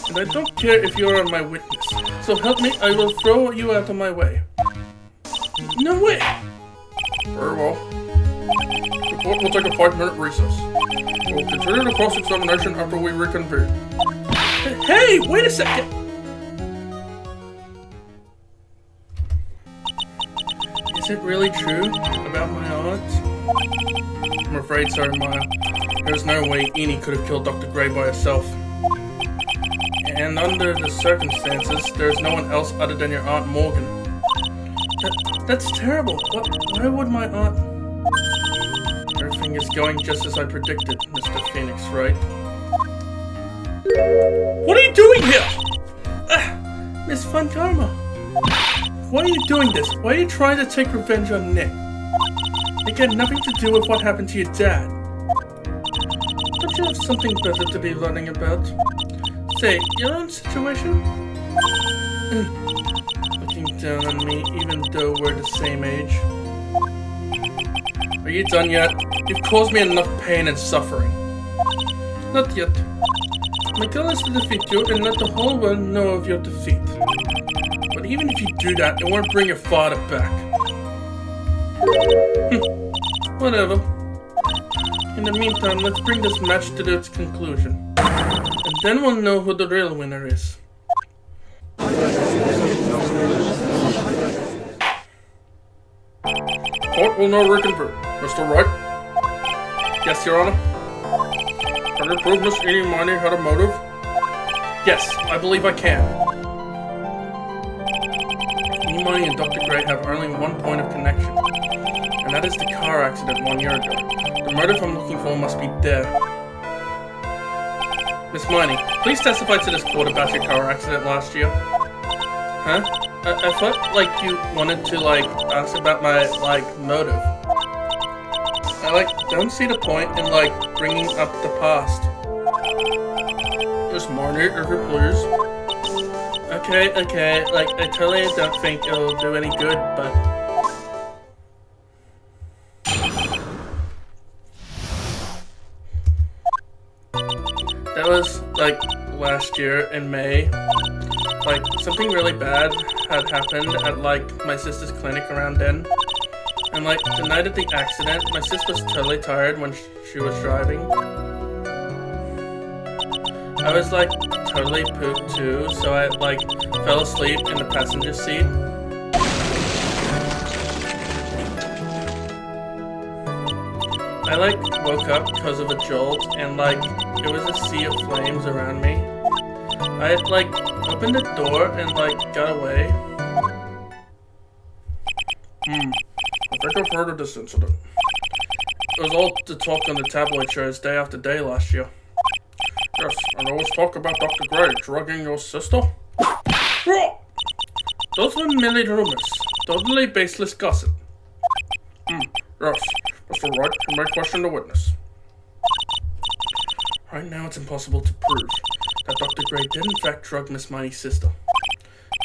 And I don't care if you're my witness. So help me, I will throw you out of my way. No way! Very well. The court will take a 5-minute recess. We'll continue the cross-examination after we reconvene. Hey, wait a second! Is it really true about my aunt? I'm afraid so, Maya. There's no way Eenie could have killed Dr. Gray by herself. And under the circumstances, there's no one else other than your Aunt Morgan. That's terrible. Why would my aunt... Everything is going just as I predicted, Mr. Phoenix, right? What are you doing here? Miss Fankarma. Why are you doing this? Why are you trying to take revenge on Nick? It had nothing to do with what happened to your dad. Don't you have something better to be learning about? Say, your own situation? Looking down on me even though we're the same age. Are you done yet? You've caused me enough pain and suffering. Not yet. My goal is to defeat you and let the whole world know of your defeat. But even if you do that, it won't bring your father back. Whatever. In the meantime, let's bring this match to its conclusion. And then we'll know who the real winner is. Court will now reconvene. Mr. Wright? Yes, Your Honor? Can you prove Miss Eenie Marnie had a motive? Yes, I believe I can. Eenie Marnie and Dr. Gray have only one point of connection. And that is the car accident 1 year ago. The motive I'm looking for must be there. Miss Marnie, please testify to this court about your car accident last year. Huh? I thought, you wanted to, ask about my, motive. I, don't see the point in, bringing up the past. Miss Marnie, if you please. Okay, I totally don't think it'll do any good, but... year in May, like, something really bad had happened at, like, my sister's clinic around then. And, like, the night of the accident, my sister was totally tired when she was driving. I was, like, totally pooped too, so I, like, fell asleep in the passenger seat. I, like, woke up because of a jolt, and, like, it was a sea of flames around me. I had, like, opened the door and, like, got away. I think I've heard of this incident. It was all the talk on the tabloid shows day after day last year. Yes, and there was talk about Dr. Gray drugging your sister. Those were merely rumors. Totally baseless gossip. Yes, Mr. Wright, you may question the witness. Right now it's impossible to prove that Dr. Gray did in fact drug Miss Miney's sister.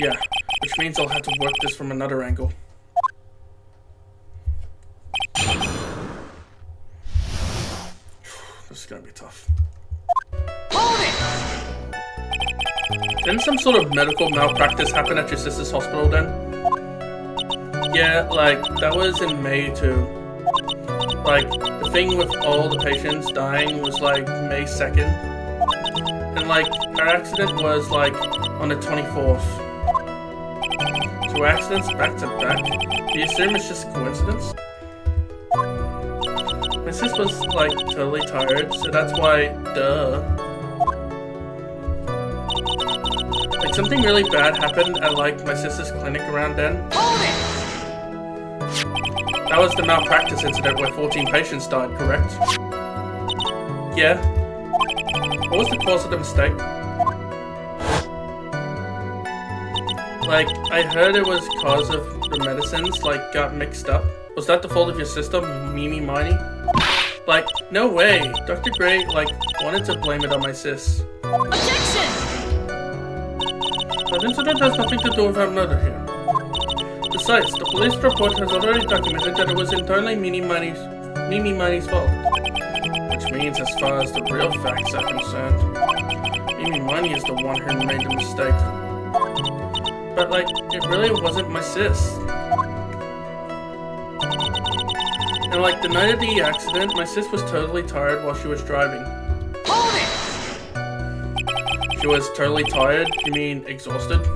Yeah, which means I'll have to work this from another angle. This is gonna be tough. Hold it! Didn't some sort of medical malpractice happen at your sister's hospital then? Yeah, like, that was in May too. Like, the thing with all the patients dying was like May 2nd. And like, her accident was like on the 24th. 2 accidents back to back? Do you assume it's just a coincidence? My sis was like totally tired, so that's why, duh. Like, something really bad happened at like my sister's clinic around then. Hold it! That was the malpractice incident where 14 patients died, correct? Yeah. What was the cause of the mistake? Like, I heard it was cause of the medicines, like, got mixed up. Was that the fault of your sister, Mimi Miney? Like, no way. Dr. Gray, like, wanted to blame it on my sis. Objection! That incident has nothing to do with our murder here. Besides, the police report has already documented that it was entirely Mimi Miney's fault. Which means, as far as the real facts are concerned, Mimi Miney is the one who made the mistake. But, like, it really wasn't my sis. And, like, the night of the accident, my sis was totally tired while she was driving. Hold it! She was totally tired? You mean exhausted?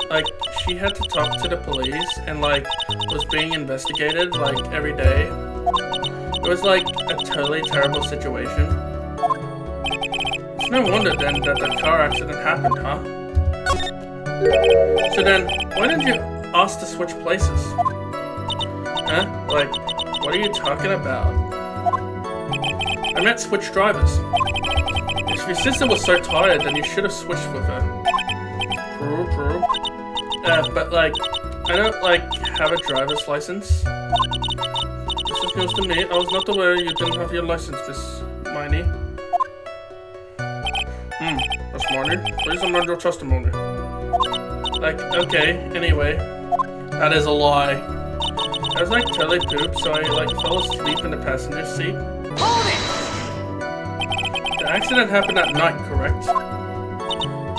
Like, she had to talk to the police and, like, was being investigated, like, every day. It was, like, a totally terrible situation. It's no wonder, then, that the car accident happened, huh? So then, why didn't you ask to switch places? Huh? Like, what are you talking about? I meant switch drivers. If your sister was so tired, then you should have switched with her. True. But like, I don't like have a driver's license. This is news to me. I was not aware you didn't have your license, Miss Miney. Miss Miney, please amend your testimony. Like, okay, anyway. That is a lie. I was like totally pooped, so I like fell asleep in the passenger seat. Hold it! The accident happened at night, correct?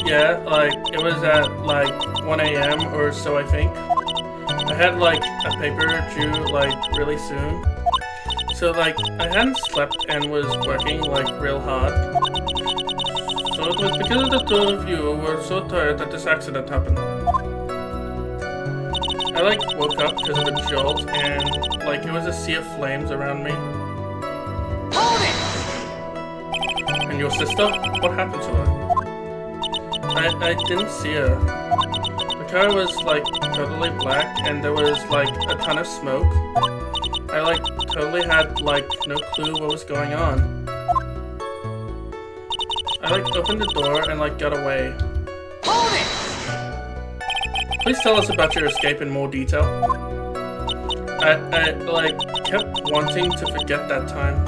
Yeah, like, it was at like 1 a.m. or so, I think. I had like a paper due like really soon. So like, I hadn't slept and was working like real hard. So it was because of the two of you who were so tired that this accident happened. I like woke up because of a jolt and like it was a sea of flames around me. Hold it! And your sister? What happened to her? I didn't see her. The car was like totally black and there was like a ton of smoke. I like totally had like no clue what was going on. I like opened the door and like got away. Hold it! Please tell us about your escape in more detail. I like kept wanting to forget that time.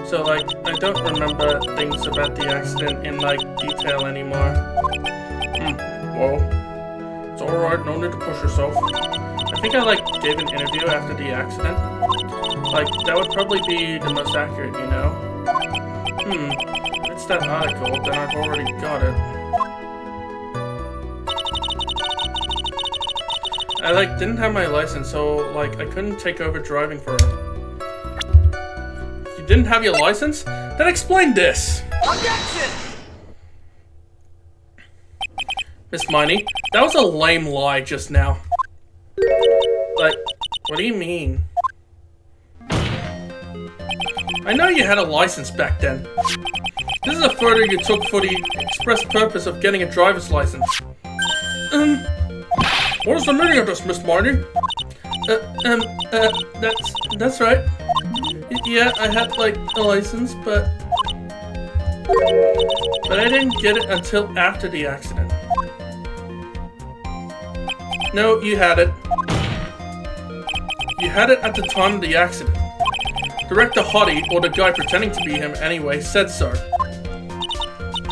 So like I don't remember things about the accident in like detail anymore. Well, it's alright, no need to push yourself. I think I like gave an interview after the accident. Like that would probably be the most accurate, you know? it's that article, then I've already got it. I, like, didn't have my license, so, like, I couldn't take over driving for her. You didn't have your license? Then explain this! Objection! Miss Miney, that was a lame lie just now. Like, what do you mean? I know you had a license back then. This is a photo you took for the express purpose of getting a driver's license. What is the meaning of this, Miss Miney? That's right. Yeah, I had, like, a license, but I didn't get it until after the accident. No, you had it. You had it at the time of the accident. Director Hottie, or the guy pretending to be him anyway, said so.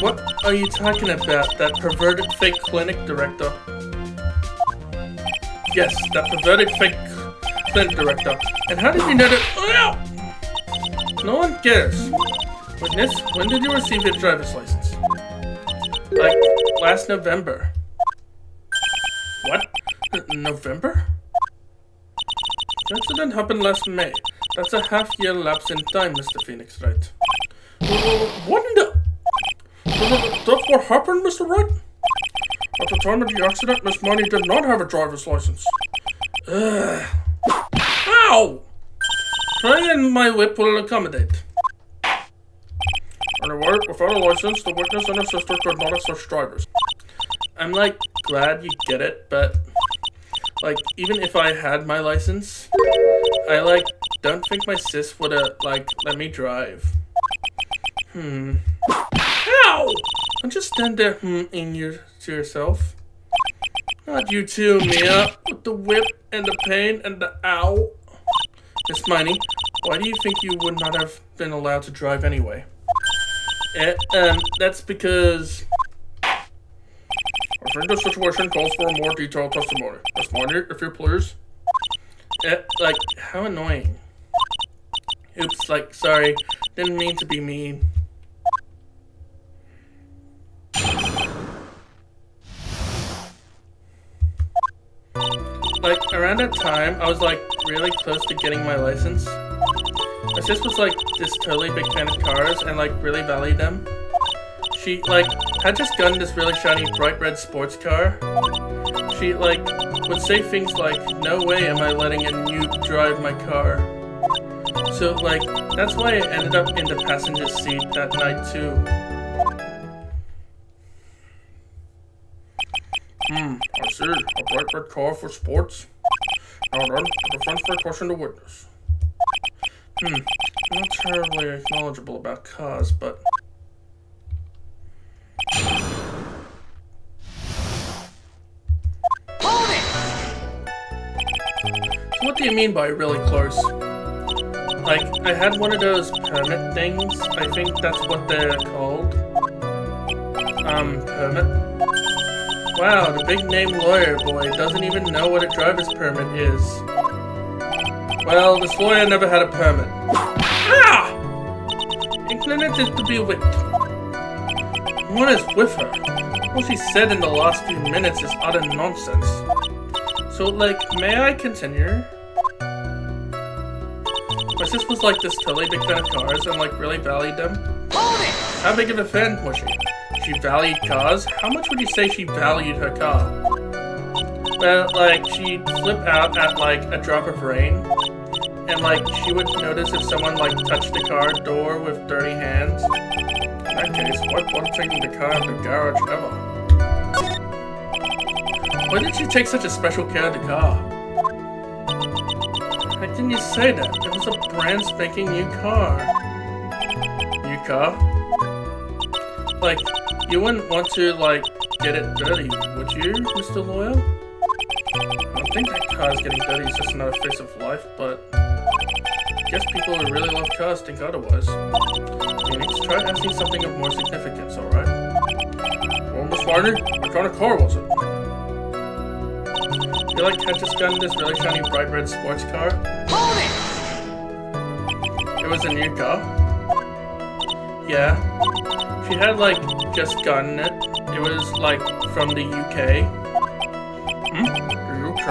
What are you talking about, that perverted fake clinic director? Yes, that perverted fake clinic director. And how did you know that? Oh, no one cares. Witness, when did you receive your driver's license? Like, last November. What? November? The accident happened last May. That's a half-year lapse in time, Mr. Phoenix Wright. What in the... That's what happened, Mr. Wright? At the time of the accident, Miss Miney did not have a driver's license. Ow! Try and my whip will accommodate. Anyway, without a license, the witness and her sister could not have such drivers. I'm, like, glad you get it, but... Like, even if I had my license, I, like, don't think my sis would've, like, let me drive. Ow! Don't just stand there, to yourself. Not you too, Mia, with the whip and the pain and the ow. Miss Miney, why do you think you would not have been allowed to drive anyway? That's because... I think the situation calls for a more detailed testimony. Miss Miney, if you please. Like, how annoying. Oops, like, sorry. Didn't mean to be mean. Like, around that time, I was, like, really close to getting my license. My sis was, like, this totally big fan of cars and, like, really valued them. She, like, had just gotten this really shiny bright red sports car. She, like, would say things like, no way am I letting a noob drive my car. So, like, that's why I ended up in the passenger seat that night, too. I see. A bright red car for sports. Now then, the defense may question the witness. I'm not terribly knowledgeable about cars, but... Hold it! So what do you mean by really close? Like, I had one of those permit things. I think that's what they're called. Permit? Wow, the big name lawyer boy doesn't even know what a driver's permit is. Well, this lawyer never had a permit. Ah! Inclined to be whipped. What is with her? What she said in the last few minutes is utter nonsense. So, like, may I continue? My sis was like this totally big fan of cars and, like, really valued them. Hold it! How big of a fan was she? She valued cars? How much would you say she valued her car? Well, like, she'd flip out at, like, a drop of rain. And, like, she would notice if someone, like, touched the car door with dirty hands. In that case, why bother taking the car out of the garage ever? Why did she take such a special care of the car? How can you say that? It was a brand spanking new car. New car? Like, you wouldn't want to, like, get it dirty, would you, Mr. Lawyer? I don't think that car's getting dirty is just another face of life, but... I guess people who really love cars think otherwise. Phoenix, try asking something of more significance, alright? Well, Miss Miney, what kind of car was it? You, like, had just gotten this really shiny bright red sports car? Hold it! It was a new car? Yeah. She had, like, just gotten it. It was, like, from the UK. The UK?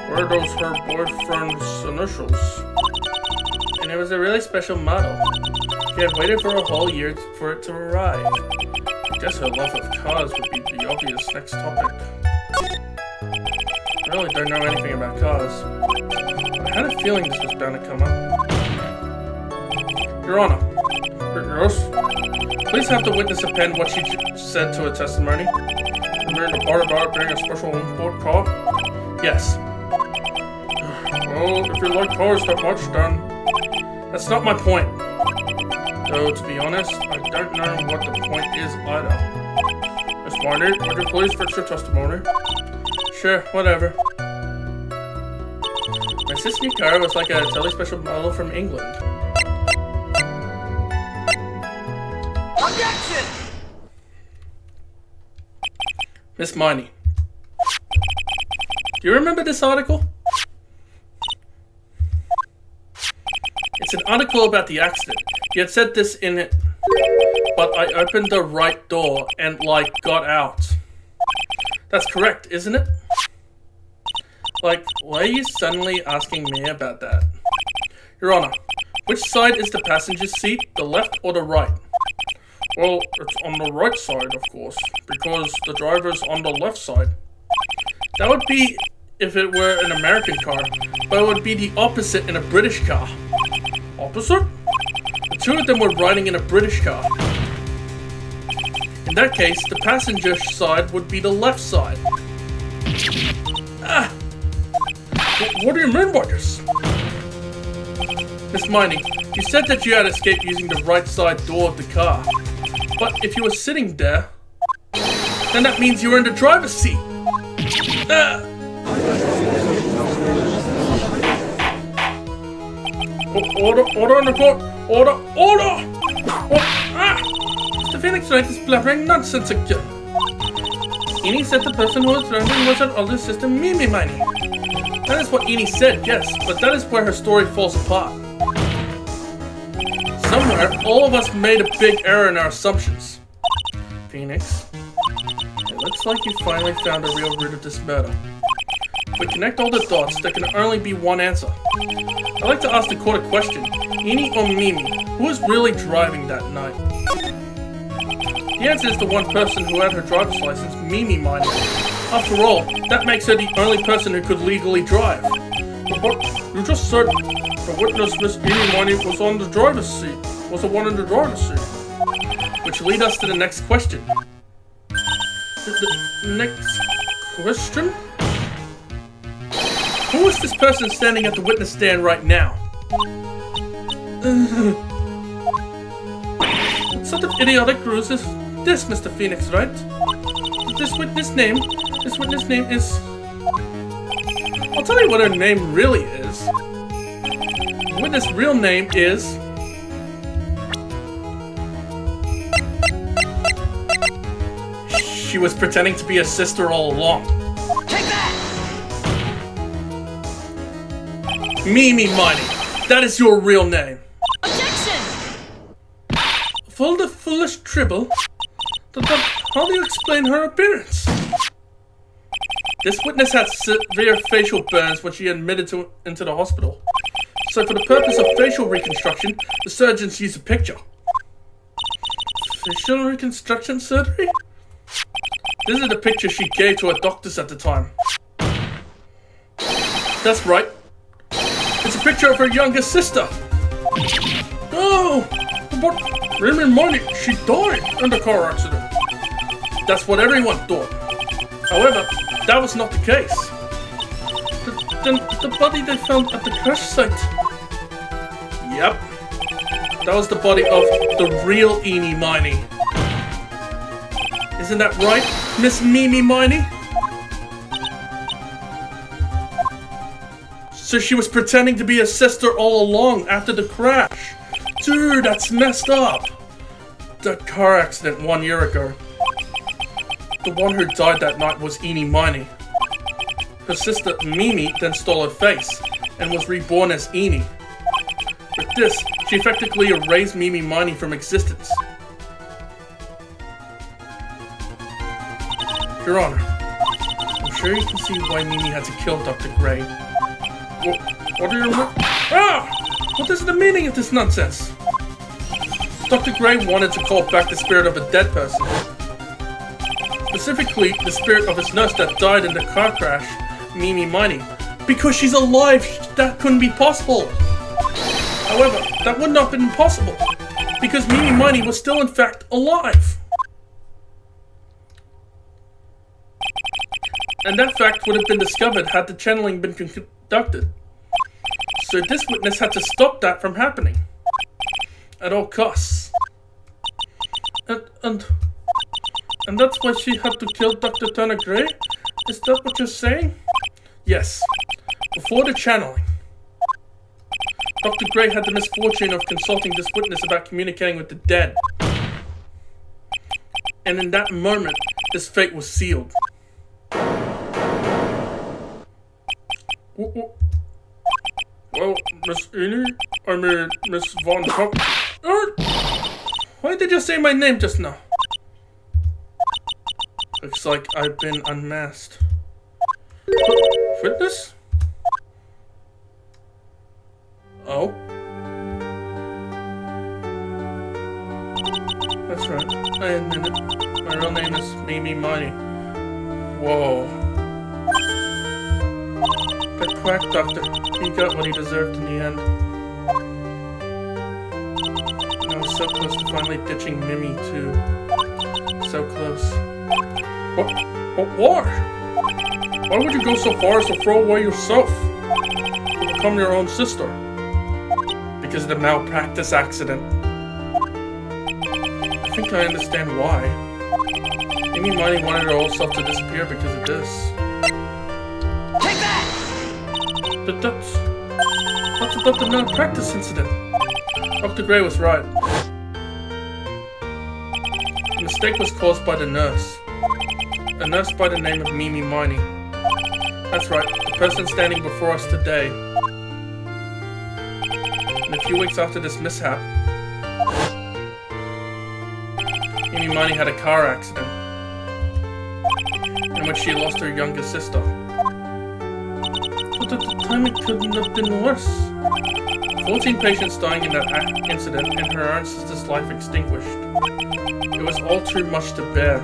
Where are those her boyfriend's initials? And it was a really special model. She had waited for a whole year for it to arrive. I guess her love of cars would be the obvious next topic. I really don't know anything about cars. I had a feeling this was bound to come up. Your Honor. Yes? Please have the witness append what she said to her testimony. You mean the part about it being a special import car? Yes. Well, if you like cars that much, then... That's not my point. Though, to be honest, I don't know what the point is either. Miss Marnie, would you please fix your testimony? Sure, whatever. My sister's new car was like a totally special model from England. Objection! Miss Marnie. Do you remember this article? It's an article about the accident. You had said this in it, but I opened the right door and, like, got out. That's correct, isn't it? Like, why are you suddenly asking me about that? Your Honor, which side is the passenger seat, the left or the right? Well, it's on the right side, of course, because the driver's on the left side. That would be if it were an American car, but it would be the opposite in a British car. Opposite? The two of them were riding in a British car. In that case, the passenger side would be the left side. Ah! What do you mean by this? Miss Miney, you said that you had escaped using the right side door of the car. But if you were sitting there, then that means you were in the driver's seat. Ah! Order in the court! Order! Mr. Phoenix Wright is blabbering nonsense again. Eni said the person who was driving was her older sister, Mimi Miney. That is what Eni said, yes, but that is where her story falls apart. Somewhere, all of us made a big error in our assumptions. Phoenix, it looks like you finally found the real root of this murder. If we connect all the dots, there can only be one answer. I'd like to ask the court a question. Eni or Mimi, who was really driving that night? The answer is the one person who had her driver's license, Mimi Miney. After all, that makes her the only person who could legally drive. But you just said the witness, Miss Eni Miney, was on the driver's seat. Was the one in the driver's seat. Which leads us to the next question. The next question? Who is this person standing at the witness stand right now? What sort of idiotic ruse is this, Mr. Phoenix, Wright? This witness name is... I'll tell you what her name really is. The witness' real name is... She was pretending to be a sister all along. Take that! Mimi Miney. That is your real name. Objection! Of all the foolish dribble, how do you explain her appearance? This witness had severe facial burns when she admitted into the hospital. So for the purpose of facial reconstruction, the surgeons used a picture. Facial reconstruction surgery? This is the picture she gave to her doctors at the time. That's right. It's a picture of her younger sister. Oh, but Mimi Miney, she died in the car accident. That's what everyone thought. However, that was not the case. The body they found at the crash site. Yep. That was the body of the real Eni Miney. Isn't that right, Miss Mimi Miney? So she was pretending to be a sister all along after the crash. Dude, that's messed up. That car accident 1 year ago. The one who died that night was Eni Miney. Her sister Mimi then stole her face and was reborn as Eni. With this, she effectively erased Mimi Miney from existence. Your Honor, I'm sure you can see why Mimi had to kill Dr. Gray. What are your... What is the meaning of this nonsense? Dr. Gray wanted to call back the spirit of a dead person. Specifically, the spirit of his nurse that died in the car crash, Mimi Miney. Because she's alive, that couldn't be possible. However, that would not have been possible, because Mimi Miney was still in fact alive. And that fact would have been discovered had the channeling been conducted. So this witness had to stop that from happening. At all costs. And that's why she had to kill Dr. Turner Gray? Is that what you're saying? Yes. Before the channeling, Dr. Gray had the misfortune of consulting this witness about communicating with the dead. And in that moment, his fate was sealed. Well, Miss Miss Von Kopp. Why did you say my name just now? Looks like I've been unmasked. Witness? Oh? That's right. I admit it. My real name is Mimi Miney. Whoa. That quack doctor, he got what he deserved in the end. And I was so close to finally ditching Mimi too. So close. But why? Why would you go so far as to throw away yourself? To become your own sister? Because of the malpractice accident. I think I understand why. Mimi Miney wanted her old self to disappear because of this. Take that! But that's about the malpractice incident. Dr. Gray was right. The mistake was caused by the nurse. A nurse by the name of Mimi Miney. That's right, the person standing before us today. And a few weeks after this mishap, Mimi Miney had a car accident in which she lost her younger sister. But at the time it couldn't have been worse. 14 patients dying in that incident and her own sister's life extinguished. It was all too much to bear.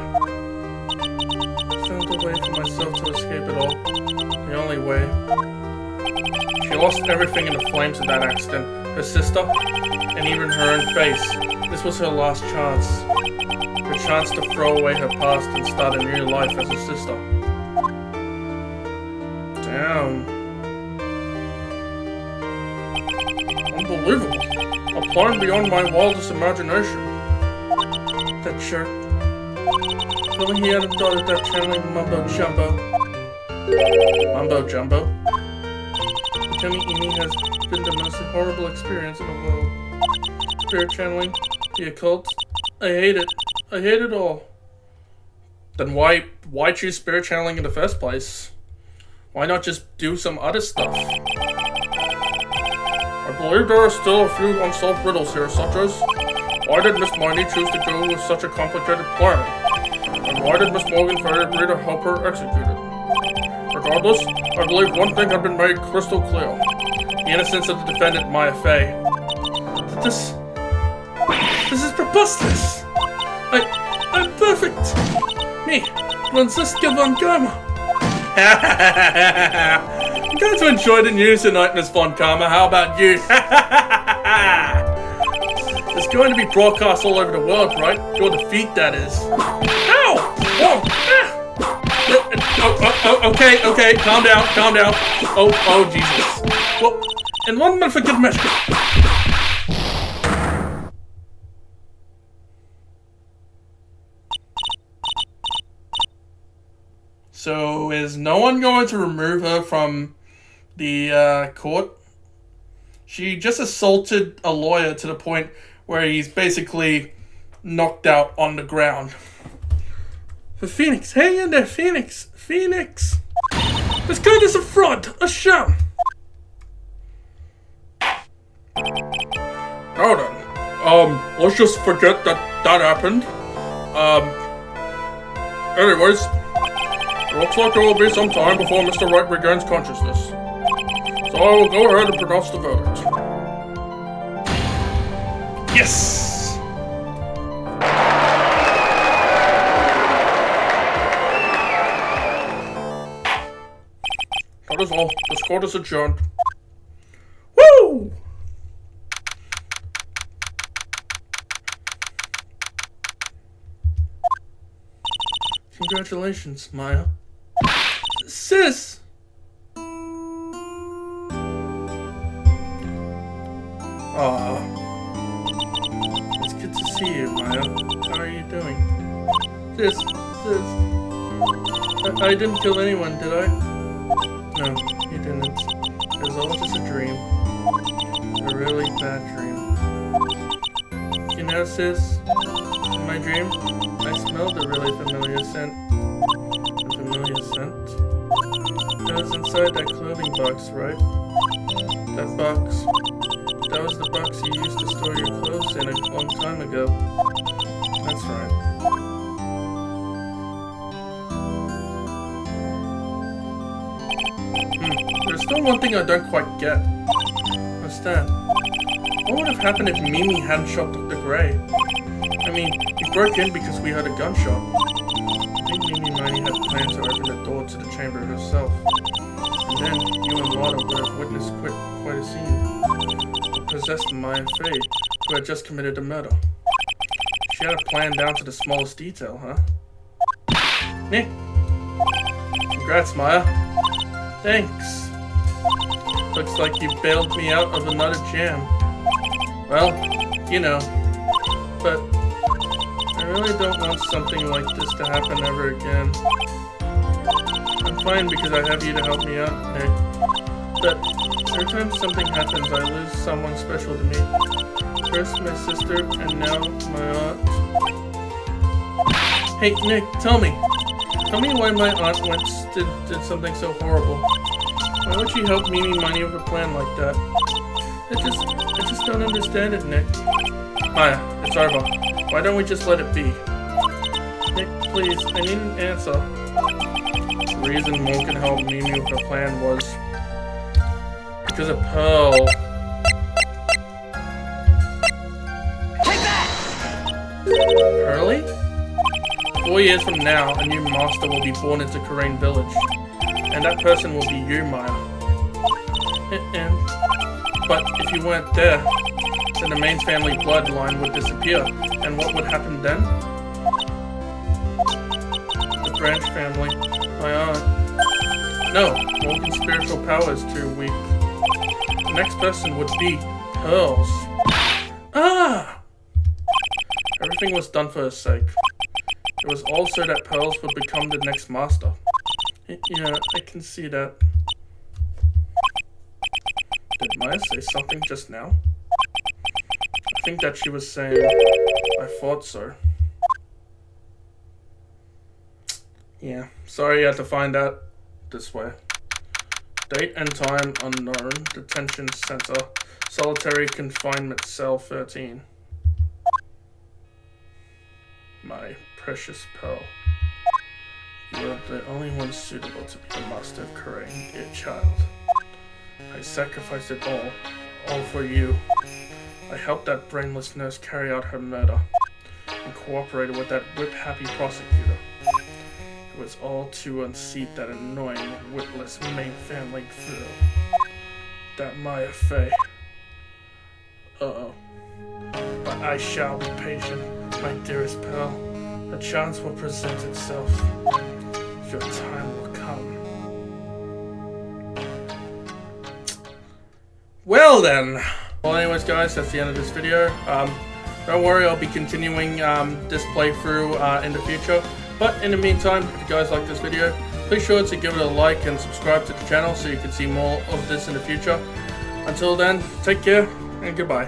I found a way for myself to escape it all. The only way. She lost everything in the flames of that accident. Her sister, and even her own face. This was her last chance. Her chance to throw away her past and start a new life as a sister. Damn. Unbelievable. A plan beyond my wildest imagination. That jerk. If only he hadn't thought of that channeling mumbo-jumbo. Mumbo-jumbo? Becoming Amy has been the most horrible experience in the world. Spirit channeling, the occult. I hate it. I hate it all. Then why choose spirit channeling in the first place? Why not just do some other stuff? I believe there are still a few unsolved riddles here, such as why did Miss Miney choose to go with such a complicated plan? And why did Miss Morgan Ferry agree to help her execute it? Regardless, I believe one thing had been made crystal clear. The innocence of the defendant, Maya Fey. This is preposterous! I'm perfect! Me, Franziska von Karma! I'm going to enjoy the news tonight, Miss Von Karma. How about you? It's going to be broadcast all over the world, right? Your defeat, that is. Ow! Whoa! Okay, calm down. Oh, Jesus. Well, and one more for good measure. So, is no one going to remove her from the court? She just assaulted a lawyer to the point where he's basically knocked out on the ground. For Phoenix, hang in there, Phoenix! This guy is a fraud, a sham! Now then, let's just forget that happened. Anyways, It looks like it will be some time before Mr. Wright regains consciousness. So I will go ahead and pronounce the verdict. Yes! That is all. This court is adjourned. Woo! Congratulations, Maya. Sis! Aw. It's good to see you, Maya. How are you doing? Sis. I didn't kill anyone, did I? No, you didn't. It was all just a dream. A really bad dream. You know, sis, in my dream, I smelled a really familiar scent. A familiar scent? It was inside that clothing box, right? That box. That was the box you used to store your clothes in a long time ago. That's right. There's still one thing I don't quite get. What's that? What would have happened if Mimi hadn't shot Dr. Gray? I mean, we broke in because we heard a gunshot. I think Mimi Miney had planned to open the door to the chamber herself. And then you and Lada would have witnessed quite a scene. The possessed Maya Fey, who had just committed a murder. She had a plan down to the smallest detail, huh? Nick! Congrats, Maya. Thanks. Looks like you bailed me out of another jam. Well, you know, but I really don't want something like this to happen ever again. I'm fine because I have you to help me out, Nick. But every time something happens, I lose someone special to me. First my sister, and now my aunt. Hey, Nick, tell me. Tell me why my aunt did something so horrible. Why would she help Mimi Miney with a plan like that? I just don't understand it, Nick. Maya, it's over. Why don't we just let it be? Nick, please, I need an answer. The reason Mo can help Mimi with her plan was because of Pearl. Take that! Pearly? 4 years from now, a new master will be born into Karain Village. And that person will be you, Maya. But if you weren't there, then the main family bloodline would disappear. And what would happen then? The branch family, my aunt. No, Morgan's spiritual power is too weak. The next person would be Pearls. Ah! Everything was done for her sake. It was all so that Pearls would become the next master. Yeah, I can see that. Did Maya say something just now? I think that she was saying, I thought so. Yeah, sorry you had to find out this way. Date and time unknown. Detention center. Solitary confinement cell 13. My precious Pearl. You are the only one suitable to be the master of Karain, dear child. I sacrificed it all for you. I helped that brainless nurse carry out her murder, and cooperated with that whip-happy prosecutor. It was all to unseat that annoying, witless main family fool. That Maya Fey. Uh-oh. But I shall be patient, my dearest Pearl. A chance will present itself. Your time will come. Well then. Well anyways guys, that's the end of this video. Don't worry, I'll be continuing this playthrough in the future. But in the meantime, if you guys like this video, please sure to give it a like and subscribe to the channel so you can see more of this in the future. Until then, take care and goodbye.